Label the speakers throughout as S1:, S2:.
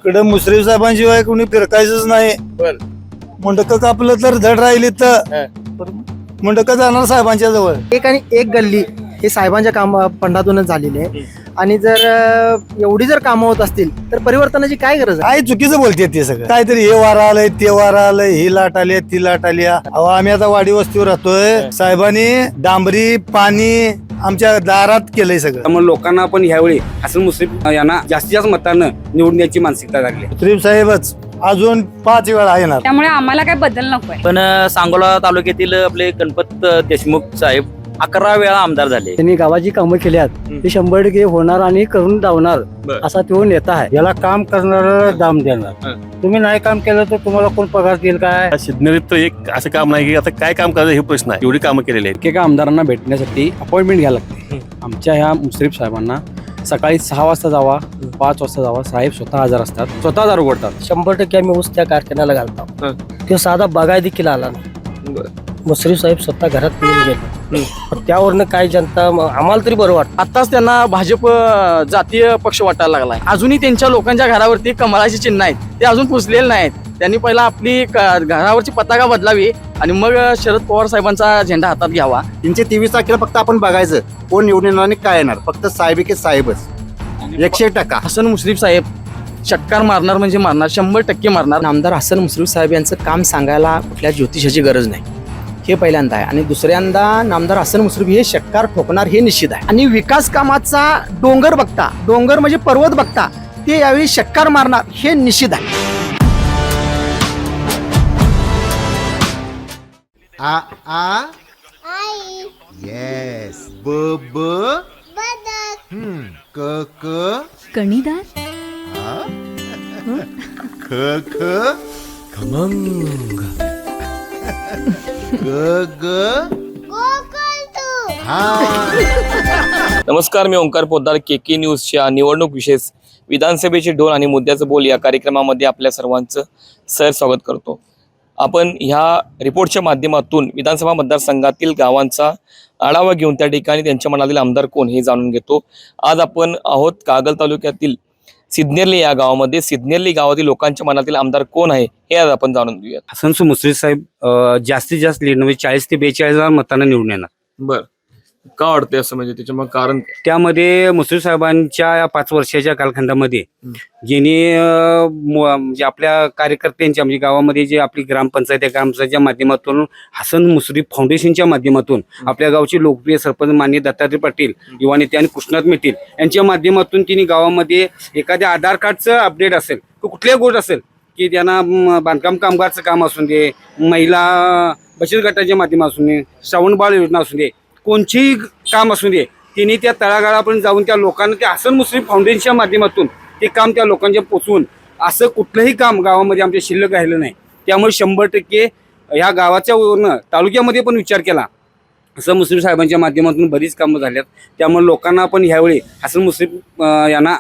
S1: इकडे मुश्रीफ साहेबांशिवाय कोणी फिरकायचंच नाही.
S2: बर
S1: मुंडक कापलं तर धड राहिली तर मुंडक जाणार साहेबांच्या जवळ.
S3: एक आणि एक गल्ली हे साहेबांच्या काम फंडातूनच झालेली आहे. आणि जर एवढी जर कामं होत असतील तर परिवर्तनाची काय गरज आहे?
S1: काय चुकीचं बोलते ते सगळं. काहीतरी हे वारा आलंय ते वारा आलंय, ही लाट आली ती लाट आली. अहो आम्ही आता वाडी वस्तीवर राहतोय. साहेबांनी डांबरी पाणी आमच्या दारात केलंय सगळं.
S4: त्यामुळे लोकांना आपण ह्यावेळी हसन मुश्रीफ यांना जास्तीत जास्त मतानं निवडण्याची मानसिकता लागली.
S1: मुश्रीफ साहेबच अजून 5 वेळा येणार.
S5: त्यामुळे आम्हाला काय बदल नकोय.
S6: पण सांगोला तालुक्यातील आपले गणपत देशमुख साहेब 11 वेळा आमदार झाले.
S3: त्यांनी गावाची कामं केली आहेत ते 100% होणार आणि करून दावणार असा तो नेता आहे.
S1: याला काम करणार दाम देणार. तुम्ही नाही काम केलं तर तुम्हाला कोण पगार देईल काय?
S2: सिद्धनेरीत एक असं काम नाही की आता काय काम करायचं हे प्रश्न आहे. एवढी कामं केलेली आहेत.
S7: एकेका आमदारांना भेटण्यासाठी अपॉइंटमेंट घ्यायला लागते. आमच्या ह्या मुश्रीफ साहेबांना सकाळी 6 वाजता जावा, 5 वाजता जावा. साहेब स्वतः हजर असतात, स्वतः दार उघडतात.
S3: 100% आम्ही ऊस त्या कारखान्याला घालतो. तो साधा बघाय देखील आला नाही. मुश्रीफ साहेब स्वतः घरात पिऊन गेले. त्यावरनं काय जनता आम्हाला तरी बरं वाटतं.
S8: आताच त्यांना भाजप जातीय पक्ष वाटायला लागलाय. अजूनही त्यांच्या लोकांच्या घरावरती कमळाची चिन्ह आहेत ते अजून पुजलेले नाहीत. त्यांनी पहिला आपली घरावरची पताका बदलावी आणि मग शरद पवार साहेबांचा झेंडा हातात घ्यावा.
S9: 323 तारखेला फक्त आपण बघायचं कोण निवडून येणार आणि काय येणार. फक्त साहेब की साहेबच 100%.
S8: हसन मुश्रीफ साहेब षटकार मारणार म्हणजे मारणार, 100% मारणार.
S10: आमदार हसन मुश्रीफ साहेब यांचं काम सांगायला कुठल्या ज्योतिषाची गरज नाही, हे पहिल्यांदा आहे. आणि दुसऱ्यांदा नामदार हसन मुश्रीफ हे षटकार ठोकणार हे निश्चित आहे.
S3: आणि विकास कामाचा डोंगर बघता, डोंगर म्हणजे पर्वत बघता ते यावेळी षटकार मारणार हे निश्चित आहे.
S9: आ आ येस ब ब क क
S5: कणीदार
S9: ख ख खमंग ग ग
S11: नमस्कार, मी ओंकार पोद्दार. केके न्यूजच्या निवडणूक विशेष विधानसभेचे ढोल आणि मुद्द्याचं बोल या कार्यक्रमामध्ये आपल्या सर्वांचं स्वागत करतो. आपण ह्या रिपोर्टच्या माध्यमातून विधानसभा मतदारसंघातील गावांचा आढावा घेऊन त्या ठिकाणी त्यांच्या मनातील आमदार कोण हे जाणून घेतो. आज आपण आहोत कागल तालुक्यातील सिद्धनेरली या गावामध्ये. सिद्धनेरली गावातील लोकांच्या मनातील आमदार कोण आहे हे आज आपण जाणून घेऊयात.
S4: हसन मुश्रीफ साहेब जास्तीत जास्त लीड म्हणजे 40 ते 42 मतांना निवडून येणार.
S11: बर, का वाटतंय असं? म्हणजे त्याच्या मग कारण
S4: त्यामध्ये मुश्रीफ साहेबांच्या 5 वर्षाच्या कालखंडामध्ये ज्यांनी म्हणजे आपल्या कार्यकर्त्यांच्या म्हणजे गावामध्ये जे आपली ग्रामपंचायत या ग्रामपंचायतच्या माध्यमातून हसन मुश्रीफ फाउंडेशनच्या माध्यमातून आपल्या गावचे लोकप्रिय सरपंच माननीय दत्तात्रय पाटील, युवा नेते आणि कृष्णात मितील यांच्या माध्यमातून तिने गावामध्ये एखाद्या आधार कार्डचं अपडेट असेल, कुठल्याही गोष्ट असेल की त्यांना बांधकाम कामगारचं काम असून दे, महिला बचत गटाच्या माध्यमातून दे, श्रावण बाळ योजना असून दे, कोणतेही काम असू दे, त्यांनी त्या तळागाळापर्यंत जाऊन त्या लोकांना त्या हसन मुश्रीफ फाउंडेशनच्या माध्यमातून ते काम त्या लोकांच्या पोचवून असं कुठलंही काम गावामध्ये आमच्या शिल्लक राहिलं नाही. त्यामुळे 100% ह्या गावाच्या वरनं तालुक्यामध्ये पण विचार केला हसन मुश्रीफ साहेबांच्या माध्यमातून बरीच कामं झाल्यात. त्यामुळे लोकांना आपण ह्यावेळी हसन मुश्रीफ यांना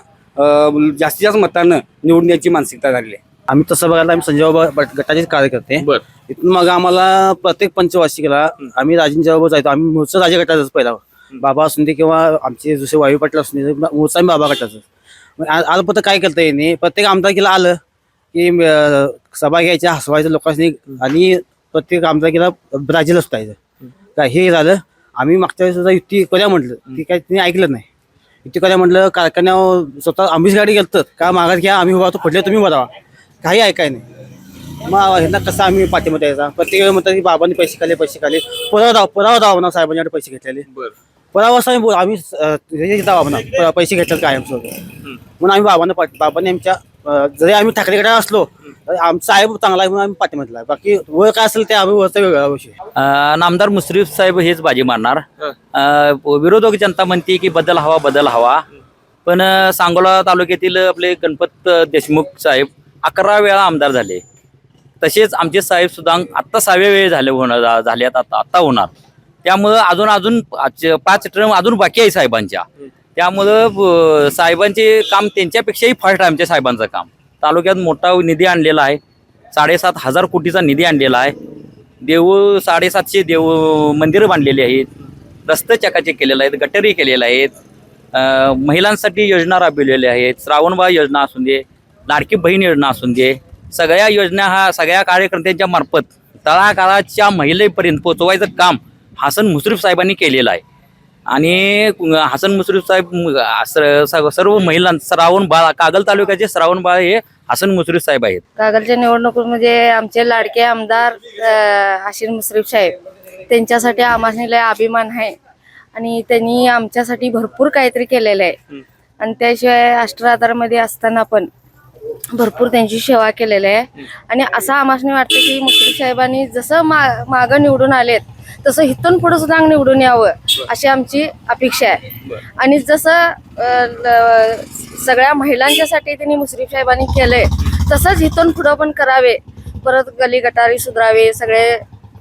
S4: जास्तीत जास्त मतानं निवडण्याची मानसिकता लागली आहे.
S7: आम्ही तसं बघायला आम्ही संजय बाबा गटाचेच कार्यकर्ते.
S11: बर,
S7: इथून मग आम्हाला प्रत्येक पंचवार्षिकला आम्ही राजेंच्या बरोबर जायचो. आम्ही मूळचं राजे गटाचंच पहिला बाबा असून दे किंवा आमचे दुसरे वायू पाटील असून दे, मूळचं आम्ही बाबा गटाचं. आज फक्त काय करता येणे, प्रत्येक आमदारकीला आलं की सभा घ्यायच्या, हसवायचं लोकांनी आणि प्रत्येक आमदारकीला राजेला सुटायचं. काय हे झालं. आम्ही मागच्या वेळेस सुद्धा युती करूया म्हटलं, ती काय तिने ऐकलं नाही. युती करूया म्हटलं, कारखान्यावर स्वतः आम्हीच गाडी गेलतं का मागात घ्या, आम्ही उभा पडले तुम्ही बरावा, काही ऐकाय नाही. मग ह्यांना कसं आम्ही पाठिंबा द्यायचा. प्रत्येक वेळी म्हणतात की बाबांनी पैसे खाले पुरावा दावा म्हणा साहेबांच्याकडे पैसे घेतलेले. पुरावा आम्ही दावा म्हणा पैसे घेतले कायमस्वरूपी म्हणून आम्ही बाबांनी आमच्या जरी आम्ही ठाकरेकडे असलो आमचा साहेब चांगला आहे म्हणून आम्ही पाठिंबा दिला. बाकी वर काय असेल ते आम्ही वरचा वेगळा विषय.
S6: नामदार मुश्रीफ साहेब हेच बाजी मारणार. विरोधक जनता म्हणते की बदल हवा, पण सांगोला तालुक्यातील आपले गणपत देशमुख साहेब 11 वेळा आमदार झाले. तसेच आमचे साहेब सुद्धा आत्ता 6व्या वेळी झाल्यात आता होणार. त्यामुळं अजून 5 टर्म अजून बाकी आहे साहेबांच्या. त्यामुळं साहेबांचे काम त्यांच्यापेक्षाही फास्ट आहे आमच्या साहेबांचं काम. तालुक्यात मोठा निधी आणलेला आहे, 7,500 कोटीचा निधी आणलेला आहे. 750 देव मंदिरं बांधलेली आहेत, रस्ते चकाचक केलेले आहेत, गटरी केलेले आहेत, महिलांसाठी योजना राबविलेल्या आहेत, श्रावणबाळ योजना असून दे, लाडकी बहीण योजना असून दे, सगळ्या योजना हा सगळ्या कार्यकर्त्यांच्या मार्फत तळागाळाच्या महिलेपर्यंत पोहोचवायचं काम हसन मुश्रीफ साहेबांनी केलेलं आहे. आणि हसन मुश्रीफ साहेब सर्व महिलां श्रावण बाळ, कागल तालुक्याचे श्रावण बाळ हे हसन मुश्रीफ साहेब आहेत.
S5: कागलच्या निवडणुकीमध्ये आमचे लाडके आमदार हसन मुश्रीफ साहेब, त्यांच्यासाठी आम्हाला लय अभिमान आहे आणि त्यांनी आमच्यासाठी भरपूर काहीतरी केलेलं आहे. आणि त्याशिवाय अष्टराधारमध्ये असताना पण भरपूर त्यांची सेवा केलेली आहे. आणि असं आम्हाला वाटतं की मुश्रीफ साहेबांनी जसं मागं निवडून आलेत तसं इथून पुढे सुद्धा निवडून यावं अशी आमची अपेक्षा आहे. आणि जसं सगळ्या महिलांच्यासाठी त्यांनी मुश्रीफ साहेबांनी केलंय तसंच इथून पुढं पण करावे. परत गली गटारी सुधारावे, सगळे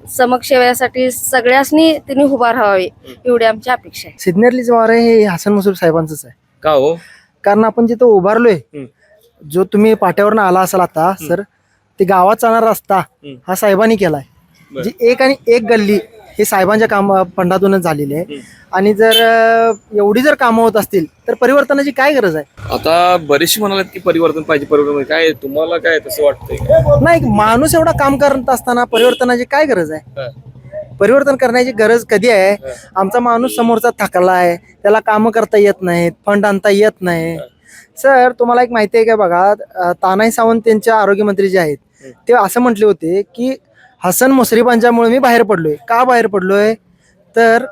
S5: समक्षेवासाठी सगळ्यांनी त्यांनी उभा राहावे एवढी आमची अपेक्षा आहे.
S3: सिग्नरली जो आहे हे हसन मुश्रीफ साहेबांचंच आहे.
S11: का हो?
S3: कारण आपण जिथं उभारलोय, जो तुम्ही पाट्यावरनं आला असाल आता सर, ते गावात जाणारा रस्ता हा साहेबांनी केलाय. जी एक आणि एक गल्ली हे साहेबांच्या फंडातूनच झालेली आहे. आणि जर एवढी जर कामं होत असतील तर परिवर्तनाची काय गरज आहे?
S11: आता बरेचसे म्हणाले की परिवर्तन पाहिजे, परिवर्तन काय तुम्हाला काय तसं वाटतंय?
S3: नाही, माणूस एवढा काम करत असताना परिवर्तनाची काय गरज आहे? परिवर्तन करण्याची गरज कधी आहे? आमचा माणूस समोरचा थकला आहे, त्याला कामं करता येत नाहीत, फंड आणता येत नाही. सर, तुम्हाला एक माहिती आहे का बघा, तानाजी सावंत त्यांच्या आरोग्यमंत्री जे आहेत ते असं म्हटले होते की हसन मुश्रीफांच्यामुळे मी बाहेर पडलोय. का बाहेर पडलोय? तर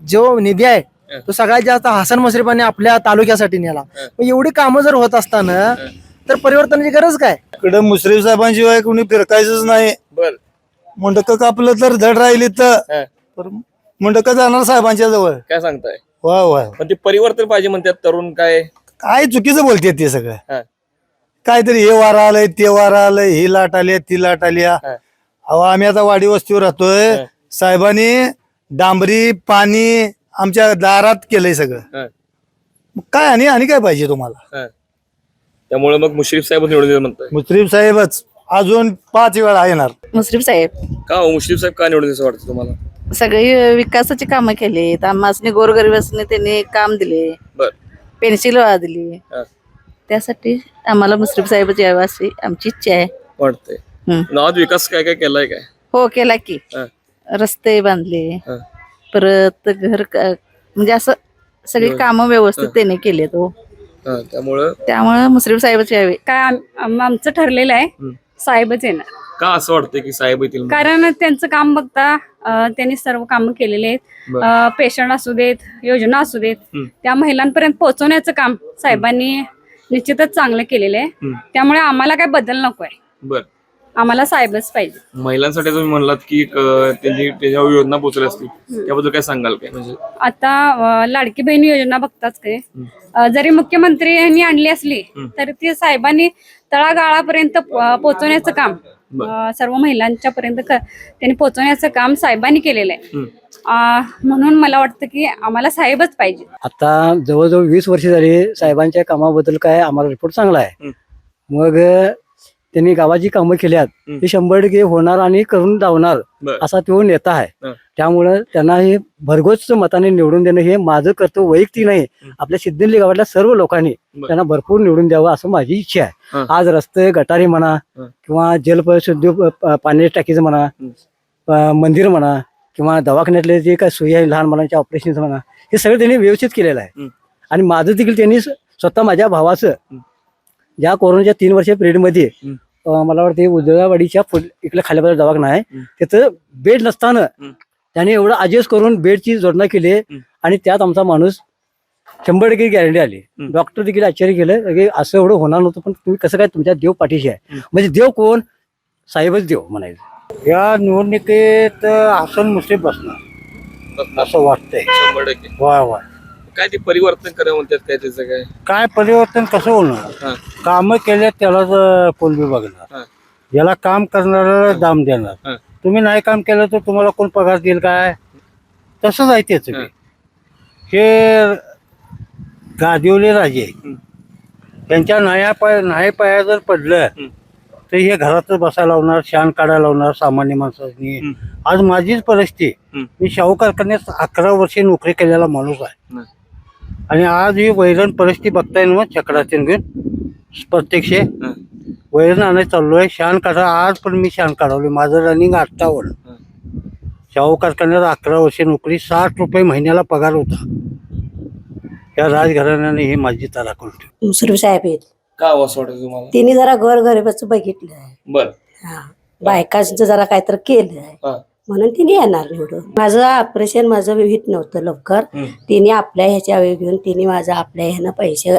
S3: जो निधी आहे तो सगळ्यात जास्त हसन मुश्रीफांनी आपल्या तालुक्यासाठी नेला. एवढी कामं जर होत असताना तर परिवर्तनाची गरज काय?
S1: इकडे मुश्रीफ साहेबांशिवाय कोणी फिरकायचंच नाही.
S11: बर,
S1: मुंडक कापलं तर धड राहिली तर मुंडक जाणार साहेबांच्या जवळ.
S11: काय सांगताय?
S1: वा वा,
S11: पण ते परिवर्तन पाहिजे म्हणतात तरुण.
S1: काय चुकीचं बोलते ते सगळं.
S11: हा.
S1: काहीतरी हे वारा आलंय, ते वारा आलंय, ही लाट आली, ती लाट आली. अहो, आम्ही आता वाडी वस्तीवर राहतोय. साहेबांनी डांबरी पाणी आमच्या दारात केलंय सगळं. मग काय आणि काय पाहिजे तुम्हाला?
S11: त्यामुळे मग मुश्रीफ साहेब निवडून म्हणताय?
S1: मुश्रीफ साहेबच अजून 5 वेळा येणार.
S5: मुश्रीफ साहेब
S11: का हो? मुश्रीफ साहेब का निवडून असं वाटतं तुम्हाला?
S5: सगळी विकासाची कामं केली, आम्हाला गोरगरिबांनी त्यांनी काम दिले,
S11: बर,
S5: पेन्सिल दिली. त्यासाठी आम्हाला मुश्रीफ साहेबच यावं अशी आमची इच्छा आहे.
S11: वाटतंय. नावात विकास काय काय केलाय काय?
S5: हो, केला की. रस्ते बांधले, परत घर म्हणजे असं सगळी कामं व्यवस्थित त्याने केले. त्यामुळं मुश्रीफ साहेबच यावे. काय आमचं ठरलेलं आहे, साहेबच येणार.
S11: का असं वाटतंय की साहेब येतील?
S5: कारण त्यांचं काम बघता त्यांनी सर्व कामं केलेले आहेत. पेशंट असू देत, योजना असू देत, त्या महिलांपर्यंत पोहोचवण्याचं काम साहेबांनी निश्चितच चांगलं केलेलं आहे. त्यामुळे आम्हाला काय बदल नको आहे.
S11: बर,
S5: आम्हाला साहेबच पाहिजे.
S11: महिलांसाठी तुम्ही म्हणलात की त्याच्यावर योजना पोहोचल्या असतील, त्याबद्दल काय सांगाल काय? म्हणजे
S5: आता लाडकी बहीण योजना बघताच काय, जरी मुख्यमंत्र्यांनी आणली असली तरी ती साहेबांनी तळागाळापर्यंत पोहोचवण्याचं काम, सर्व महिलांच्या पर्यंत त्यांनी पोहोचवण्याचं काम साहेबांनी केलेलं आहे. म्हणून मला वाटतं की आम्हाला साहेबच पाहिजे.
S3: आता जवळजवळ 20 वर्ष झाली साहेबांच्या कामाबद्दल काय आम्हाला रिपोर्ट चांगला आहे. मग त्यांनी गावाची कामं केल्यात ते 100% होणार आणि करून धावणार असा तो नेता आहे. त्यामुळं त्यांना हे भरघोस मताने निवडून देणं हे माझं कर्तव्य वैयक्तिक नाही, आपल्या सिद्धेली गावातल्या सर्व लोकांनी त्यांना भरपूर निवडून द्यावं असं माझी इच्छा आहे. आज रस्ते गटारी म्हणा किंवा जलशुद्धी पाण्याच्या टाकीचं म्हणा, मंदिर म्हणा किंवा दवाखान्यातले जे काय सोयी आहे लहान मुलांच्या ऑपरेशन म्हणा, हे सगळं त्यांनी व्यवस्थित केलेलं आहे. आणि माझं देखील त्यांनी स्वतः माझ्या भावाचं ज्या कोरोनाच्या 3 वर्ष पिरियडमध्ये मला वाटतं उजळावाडीच्या इकडे खाली बाजूला दवाखाना आहे, त्याचं बेड नसताना त्याने एवढं अजेस्ट करून बेडची जोडणा केली आणि त्यात आमचा माणूस 100% गॅरंटी आली. डॉक्टर देखील आश्चर्य केलं की असं एवढं होणार नव्हतं, पण तुम्ही कसं काय तुमच्या देव पाठीशी आहे. म्हणजे देव कोण? साहेबच देव म्हणायचं.
S1: या निवडणुकीत हसन मुश्रीफ बसणार असं वाटतंय.
S11: 100%.
S1: वा वा,
S11: काय ते परिवर्तन करा म्हणतात काय? त्याचं काय
S1: काय परिवर्तन कसं होणार? कामं केल्या त्यालाच कोण बी बघणार, याला काम करणाऱ्याला दाम देणार. तुम्ही नाही काम केलं तर तुम्हाला कोण पगार देईल काय? तसंच आहे त्याच. हे गादिवले राजे त्यांच्या नाही पाया जर पडलं तर हे घरातच बसायला लावणार, शान काढायला लावणार सामान्य माणसांनी. आज माझीच परिस्थिती, मी शाहू कारखान्यात 11 वर्षे नोकरी केलेला माणूस आहे. आणि आज ही वैरण परिस्थिती बघताय ना चक्राचे घेऊन प्रत्यक्ष वैरण आणायला चाललोय. शान काढा आज पण मी शान काढवले. माझं रनिंग 58. शाहू कारखान्यात 11 वर्षे नोकरी, 60 रुपये महिन्याला पगार होता. या राजघराण्याने हे माझी तारा करून ठेवली.
S12: मुश्रीफ साहेब आहेत.
S11: का हवं असं वाटतं तुम्हाला?
S12: तिने जरा घर गरिबाचं बघितलं आहे.
S11: बर.
S12: बायकांचं जरा काहीतरी केलं आहे म्हणून तिने येणार निवडून. माझं ऑपरेशन माझं विहित नव्हतं लवकर. तिने आपल्या ह्याच्या वेळ घेऊन तिने माझं आपल्या ह्यानं पैसे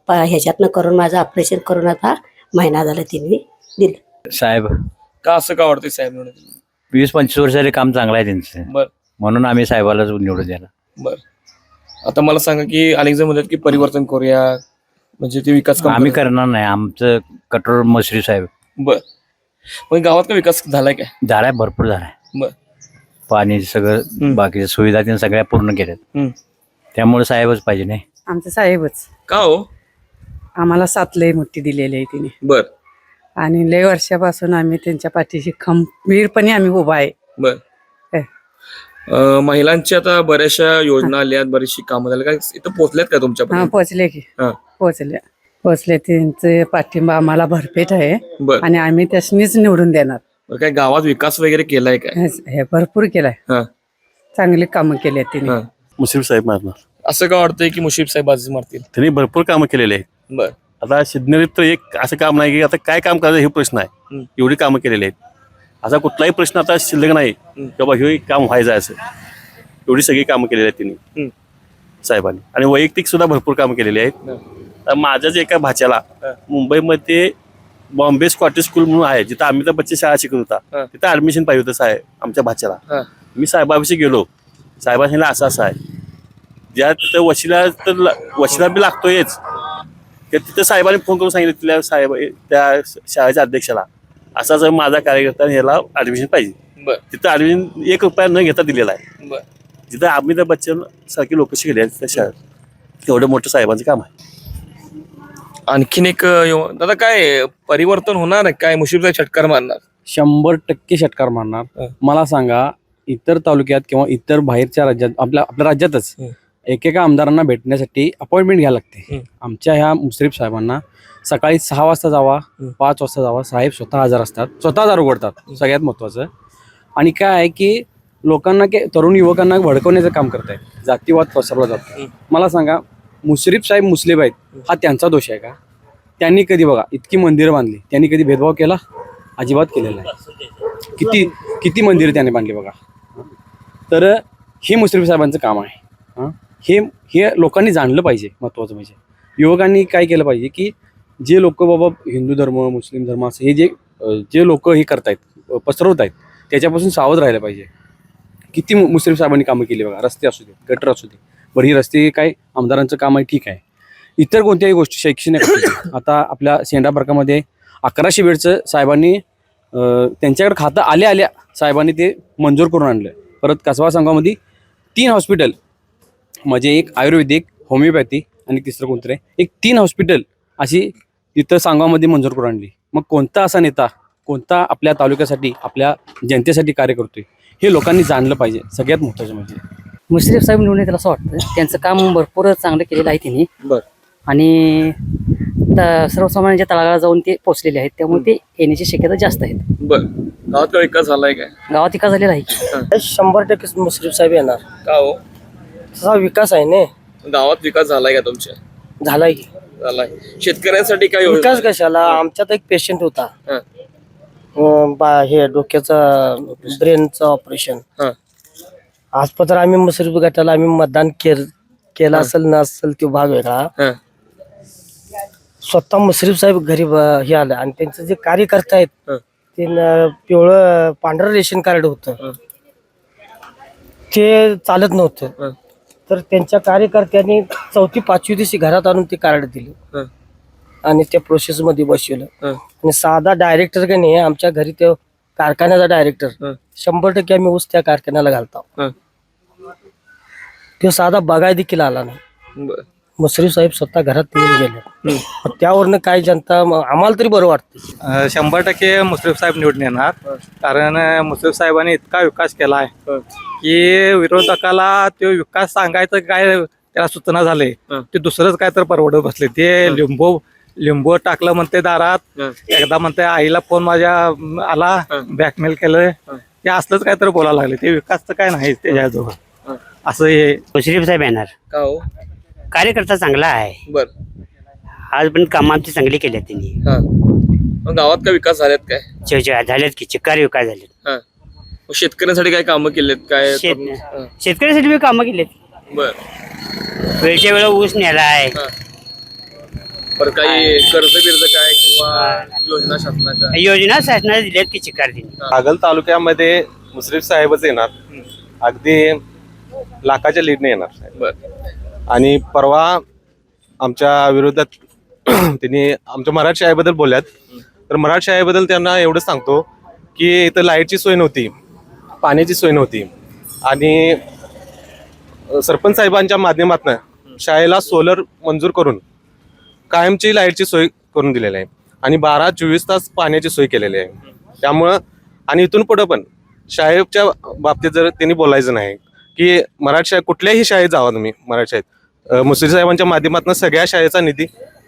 S12: ह्याच्यातनं करून माझं ऑपरेशन करून आता महिना झाला तिने दिलं.
S3: साहेब
S11: का असं का वाटतंय साहेब निवडून?
S3: 20-25 वर्षाचे काम चांगलं आहे त्यांचं,
S11: बर
S3: म्हणून आम्ही साहेबालाच निवडून द्यायला.
S11: बर. आता मला सांगा की अनेक जण म्हणतात की परिवर्तन करूया, म्हणजे ते विकास काम
S3: आम्ही
S11: करूया.
S3: करणार नाही. आमचं कठोर मुश्रीफ साहेब.
S11: बर. पण गावात का विकास झालाय काय?
S3: झालाय, भरपूर झालाय.
S11: बर.
S3: पाणी सगळं बाकीच्या सुविधा त्यांनी सगळ्या पूर्ण केल्यात. त्यामुळे साहेबच पाहिजे. नाही
S13: आमचं साहेबच.
S11: का हो?
S13: आम्हाला साथ लय मोठी दिलेली आहे तिने.
S11: बर.
S13: आणि लय वर्षापासून आम्ही त्यांच्या पाठीशी खंबीरपणे आम्ही उभा आहे.
S11: बर. महिलांची आता बऱ्याचशा योजना आल्यात, बरीचशी कामं झाली काय इथं पोहोचल्यात का तुमच्या?
S13: पोचले की
S11: हा.
S13: पोचले त्यांचे पाठिंबा आम्हाला भरपेट आहे
S11: बर.
S13: आणि आम्ही त्यासनीच निवडून देणार.
S11: बरं, काय गावात विकास वगैरे केलाय काय?
S13: हे भरपूर केलाय.
S11: हा.
S13: चांगली कामं केली आहेत तिने.
S11: हा.
S2: मुश्रीफ साहेब मारणार.
S11: असं का वाटतंय की मुश्रीफ साहेब बाजी मारतील?
S2: त्यांनी भरपूर कामं केलेली आहेत.
S11: बर.
S2: आता सिद्धनेरीत तर एक असं काम नाही की आता काय काम करायचं हे प्रश्न आहे. एवढी कामं केलेली आहेत. असा कुठलाही प्रश्न आता शिल्लक नाही की बाबा हे काम व्हायचं आहे असं. एवढी सगळी कामं केलेली आहेत त्यांनी साहेबांनी. आणि वैयक्तिक सुद्धा भरपूर कामं केलेली आहेत. माझ्याच एका भाच्याला मुंबईमध्ये बॉम्बे स्कॉटिश स्कूल म्हणून आहे, जिथं अमिताभ बच्चन शाळा शिकत होता, तिथं ऍडमिशन पाहिजे होतं साहेब आमच्या भाच्याला. मी साहेबाविषयी गेलो. साहेबांनी असं असं आहे, ज्या तिथं वशिला बी लागतोयच, तिथं साहेबांनी फोन करून सांगितलं तिला साहेब त्या शाळेच्या अध्यक्षाला असाच माझा कार्यकर्ता ह्याला ऍडमिशन पाहिजे. तिथं ऍडमिशन 1 रुपया न घेता दिलेला आहे. जिथं अमिताभ बच्चन सारखी लोक शिकले त्या शाळेत. तेवढं मोठं साहेबांचं काम आहे.
S11: आणखीन एक दादा काय परिवर्तन होणार काय? मुश्रीफ साहेब षटकार मारणार?
S3: 100% षटकार मारणार. मला सांगा, इतर तालुक्यात किंवा इतर बाहेरच्या राज्यात आपल्या राज्यातच एकेका आमदारांना भेटण्यासाठी अपॉइंटमेंट घ्यायला लागते. आमच्या ह्या मुश्रीफ साहेबांना सकाळी 6 वाजता जावा, 5 वाजता जावा. साहेब स्वतः हजर असतात, स्वतः दार उघडतात. सगळ्यात महत्वाचं. आणि काय आहे की लोकांना तरुण युवकांना भडकवण्याचं काम करतायत. जातीवाद पसरवला जातो. मला सांगा, मुश्रीफ साहेब मुस्लिम आहेत हा त्यांचा दोष आहे का? त्यांनी कधी बघा इतकी मंदिरं बांधली, त्यांनी कधी भेदभाव केला? अजिबात केलेला नाही. किती मंदिरं त्यांनी बांधली बघा. तर हे मुश्रीफ साहेबांचं काम आहे. हे लोकांनी जाणलं पाहिजे. महत्वाचं म्हणजे युवकांनी काय केलं पाहिजे की जे लोक बाबा हिंदू धर्म मुस्लिम धर्म असं हे जे लोक हे करतायत पसरवत आहेत त्याच्यापासून सावध राहायला पाहिजे. किती मुश्रीफ साहेबांनी कामं केली बघा. रस्ते असू दे, गटर असू दे. बरं, ही रस्ते काय आमदारांचं काम आहे, ठीक आहे. इतर कोणत्याही गोष्टी शैक्षणिक आता आपल्या सेंडाप्रकामध्ये 1100 बेडचं साहेबांनी त्यांच्याकडे खातं आल्या साहेबांनी ते मंजूर करून आणलं. परत कसबा संघामध्ये 3 हॉस्पिटल म्हणजे एक आयुर्वेदिक, होमिओपॅथी आणि तिसरं कोणतं एक 3 हॉस्पिटल अशी तिथं सांगामध्ये मंजूर करून आणली. मग कोणता असा नेता कोणता आपल्या तालुक्यासाठी आपल्या जनतेसाठी कार्य करतोय हे लोकांनी जाणलं पाहिजे. सगळ्यात महत्त्वाचं म्हणजे
S13: मुश्रीफ साहेब निवडून येतील असं वाटतं. त्यांचं काम भरपूर चांगलं केलेलं आहे त्यांनी. आणि सर्वसामान्यांच्या तळागाळात जाऊन ते पोहोचलेले आहेत, त्यामुळे ते येण्याची शक्यता जास्त आहेत.
S11: बर. गावात काय विकास झालाय काय?
S13: गावात विकास झालेला आहे.
S3: 100% मुश्रीफ साहेब येणार.
S11: का हो?
S3: तसा विकास आहे ना.
S11: गावात विकास झालाय का तुमच्या?
S3: झालाय की.
S11: झालाय. शेतकऱ्यांसाठी काय योजना?
S3: विकास कशाला? आमच्यात एक पेशंट होता, हे डोक्याचा ब्रेनचं ऑपरेशन. आजपत्र आम्ही मुश्रीफ गटाला आम्ही मतदान केलं असेल नसेल तो भाग वेगळा. स्वतः मुश्रीफ साहेब घरी हे आलं आणि त्यांचं जे कार्यकर्ता आहेत ते पिवळं पांढरं रेशन कार्ड होतं, ते चालत नव्हतं. तर त्यांच्या कार्यकर्त्यांनी 4थी 5वी दिवशी घरात आणून ते कार्ड दिले आणि त्या प्रोसेस मध्ये बसवलं. आणि साधा डायरेक्टर का नाही आमच्या घरी तो कारखान्याचा डायरेक्टर 100% आम्ही ऊस त्या कारखान्याला घालतो. तो साधा बघाय देखील आला नाही. मुश्रीफ साहेब स्वतः घरात येऊन गेले. त्यावरनं काय जनता आम्हाला तरी बरं वाटतं.
S4: 100% मुश्रीफ साहेब निवडून येणार. कारण मुश्रीफ साहेबांनी इतका विकास केला आहे की विरोधकाला तो विकास सांगायचं काय
S1: त्याला सूचना झाले ते दुसरंच काय तर परवडत बसले ते लिंबू टाकलं म्हणते दारात एकदा म्हणते आईला फोन माझ्या आला ब्लॅकमेल केलं ते असलंच काय तर बोलायला लागले ते विकास तर काय नाही त्याच्याजवळ असं हे
S3: मुश्रीफ साहेब येणार
S11: का हो?
S3: कार्यकर्ता चांगला आहे
S11: बर.
S3: आज पण काम आमची चांगली केली त्यांनी
S11: हा. मग गावात काय विकास झाल्यात काय?
S3: झालेत की चिक्कार विकास झाले
S11: हा. मग शेतकऱ्यांसाठी काय कामं केलेत काय?
S3: शेतकऱ्यासाठी बी कामं केलीत
S11: बर.
S3: वेळच्या वेळा ऊस नेलाय
S11: पर काही कर्ज बिर्ज काय किंवा योजना शासनाच्या?
S3: योजना शासनाने दिल्यात की चिक्कार त्यांनी
S2: कागल तालुक्यामध्ये मुश्रीफ साहेबच येणार अगदी लाखाच्या लीडने येणार
S11: बर.
S2: आणि परवा आमच्या विरोधात त्यांनी आमच्या मराठी शाळेबद्दल बोलल्यात तर मराठी शाळेबद्दल त्यांना एवढं सांगतो की इथं लाईटची सोय नव्हती पाण्याची सोय नव्हती आणि सरपंच साहेबांच्या माध्यमातून शाळेला सोलर मंजूर करून कायमची लाईटची सोय करून दिलेली आहे आणि 12-24 तास पाण्याची सोय केलेली आहे त्यामुळं आणि इथून पुढं पण शाळेच्या बाबतीत जर त्यांनी बोलायचं नाही की मराठी शाळेत कुठल्याही शाळेत जावा तुम्ही मराठी शाळेत मुश्रीफ साहेबांच्या माध्यमातून सगळ्या शाळेचा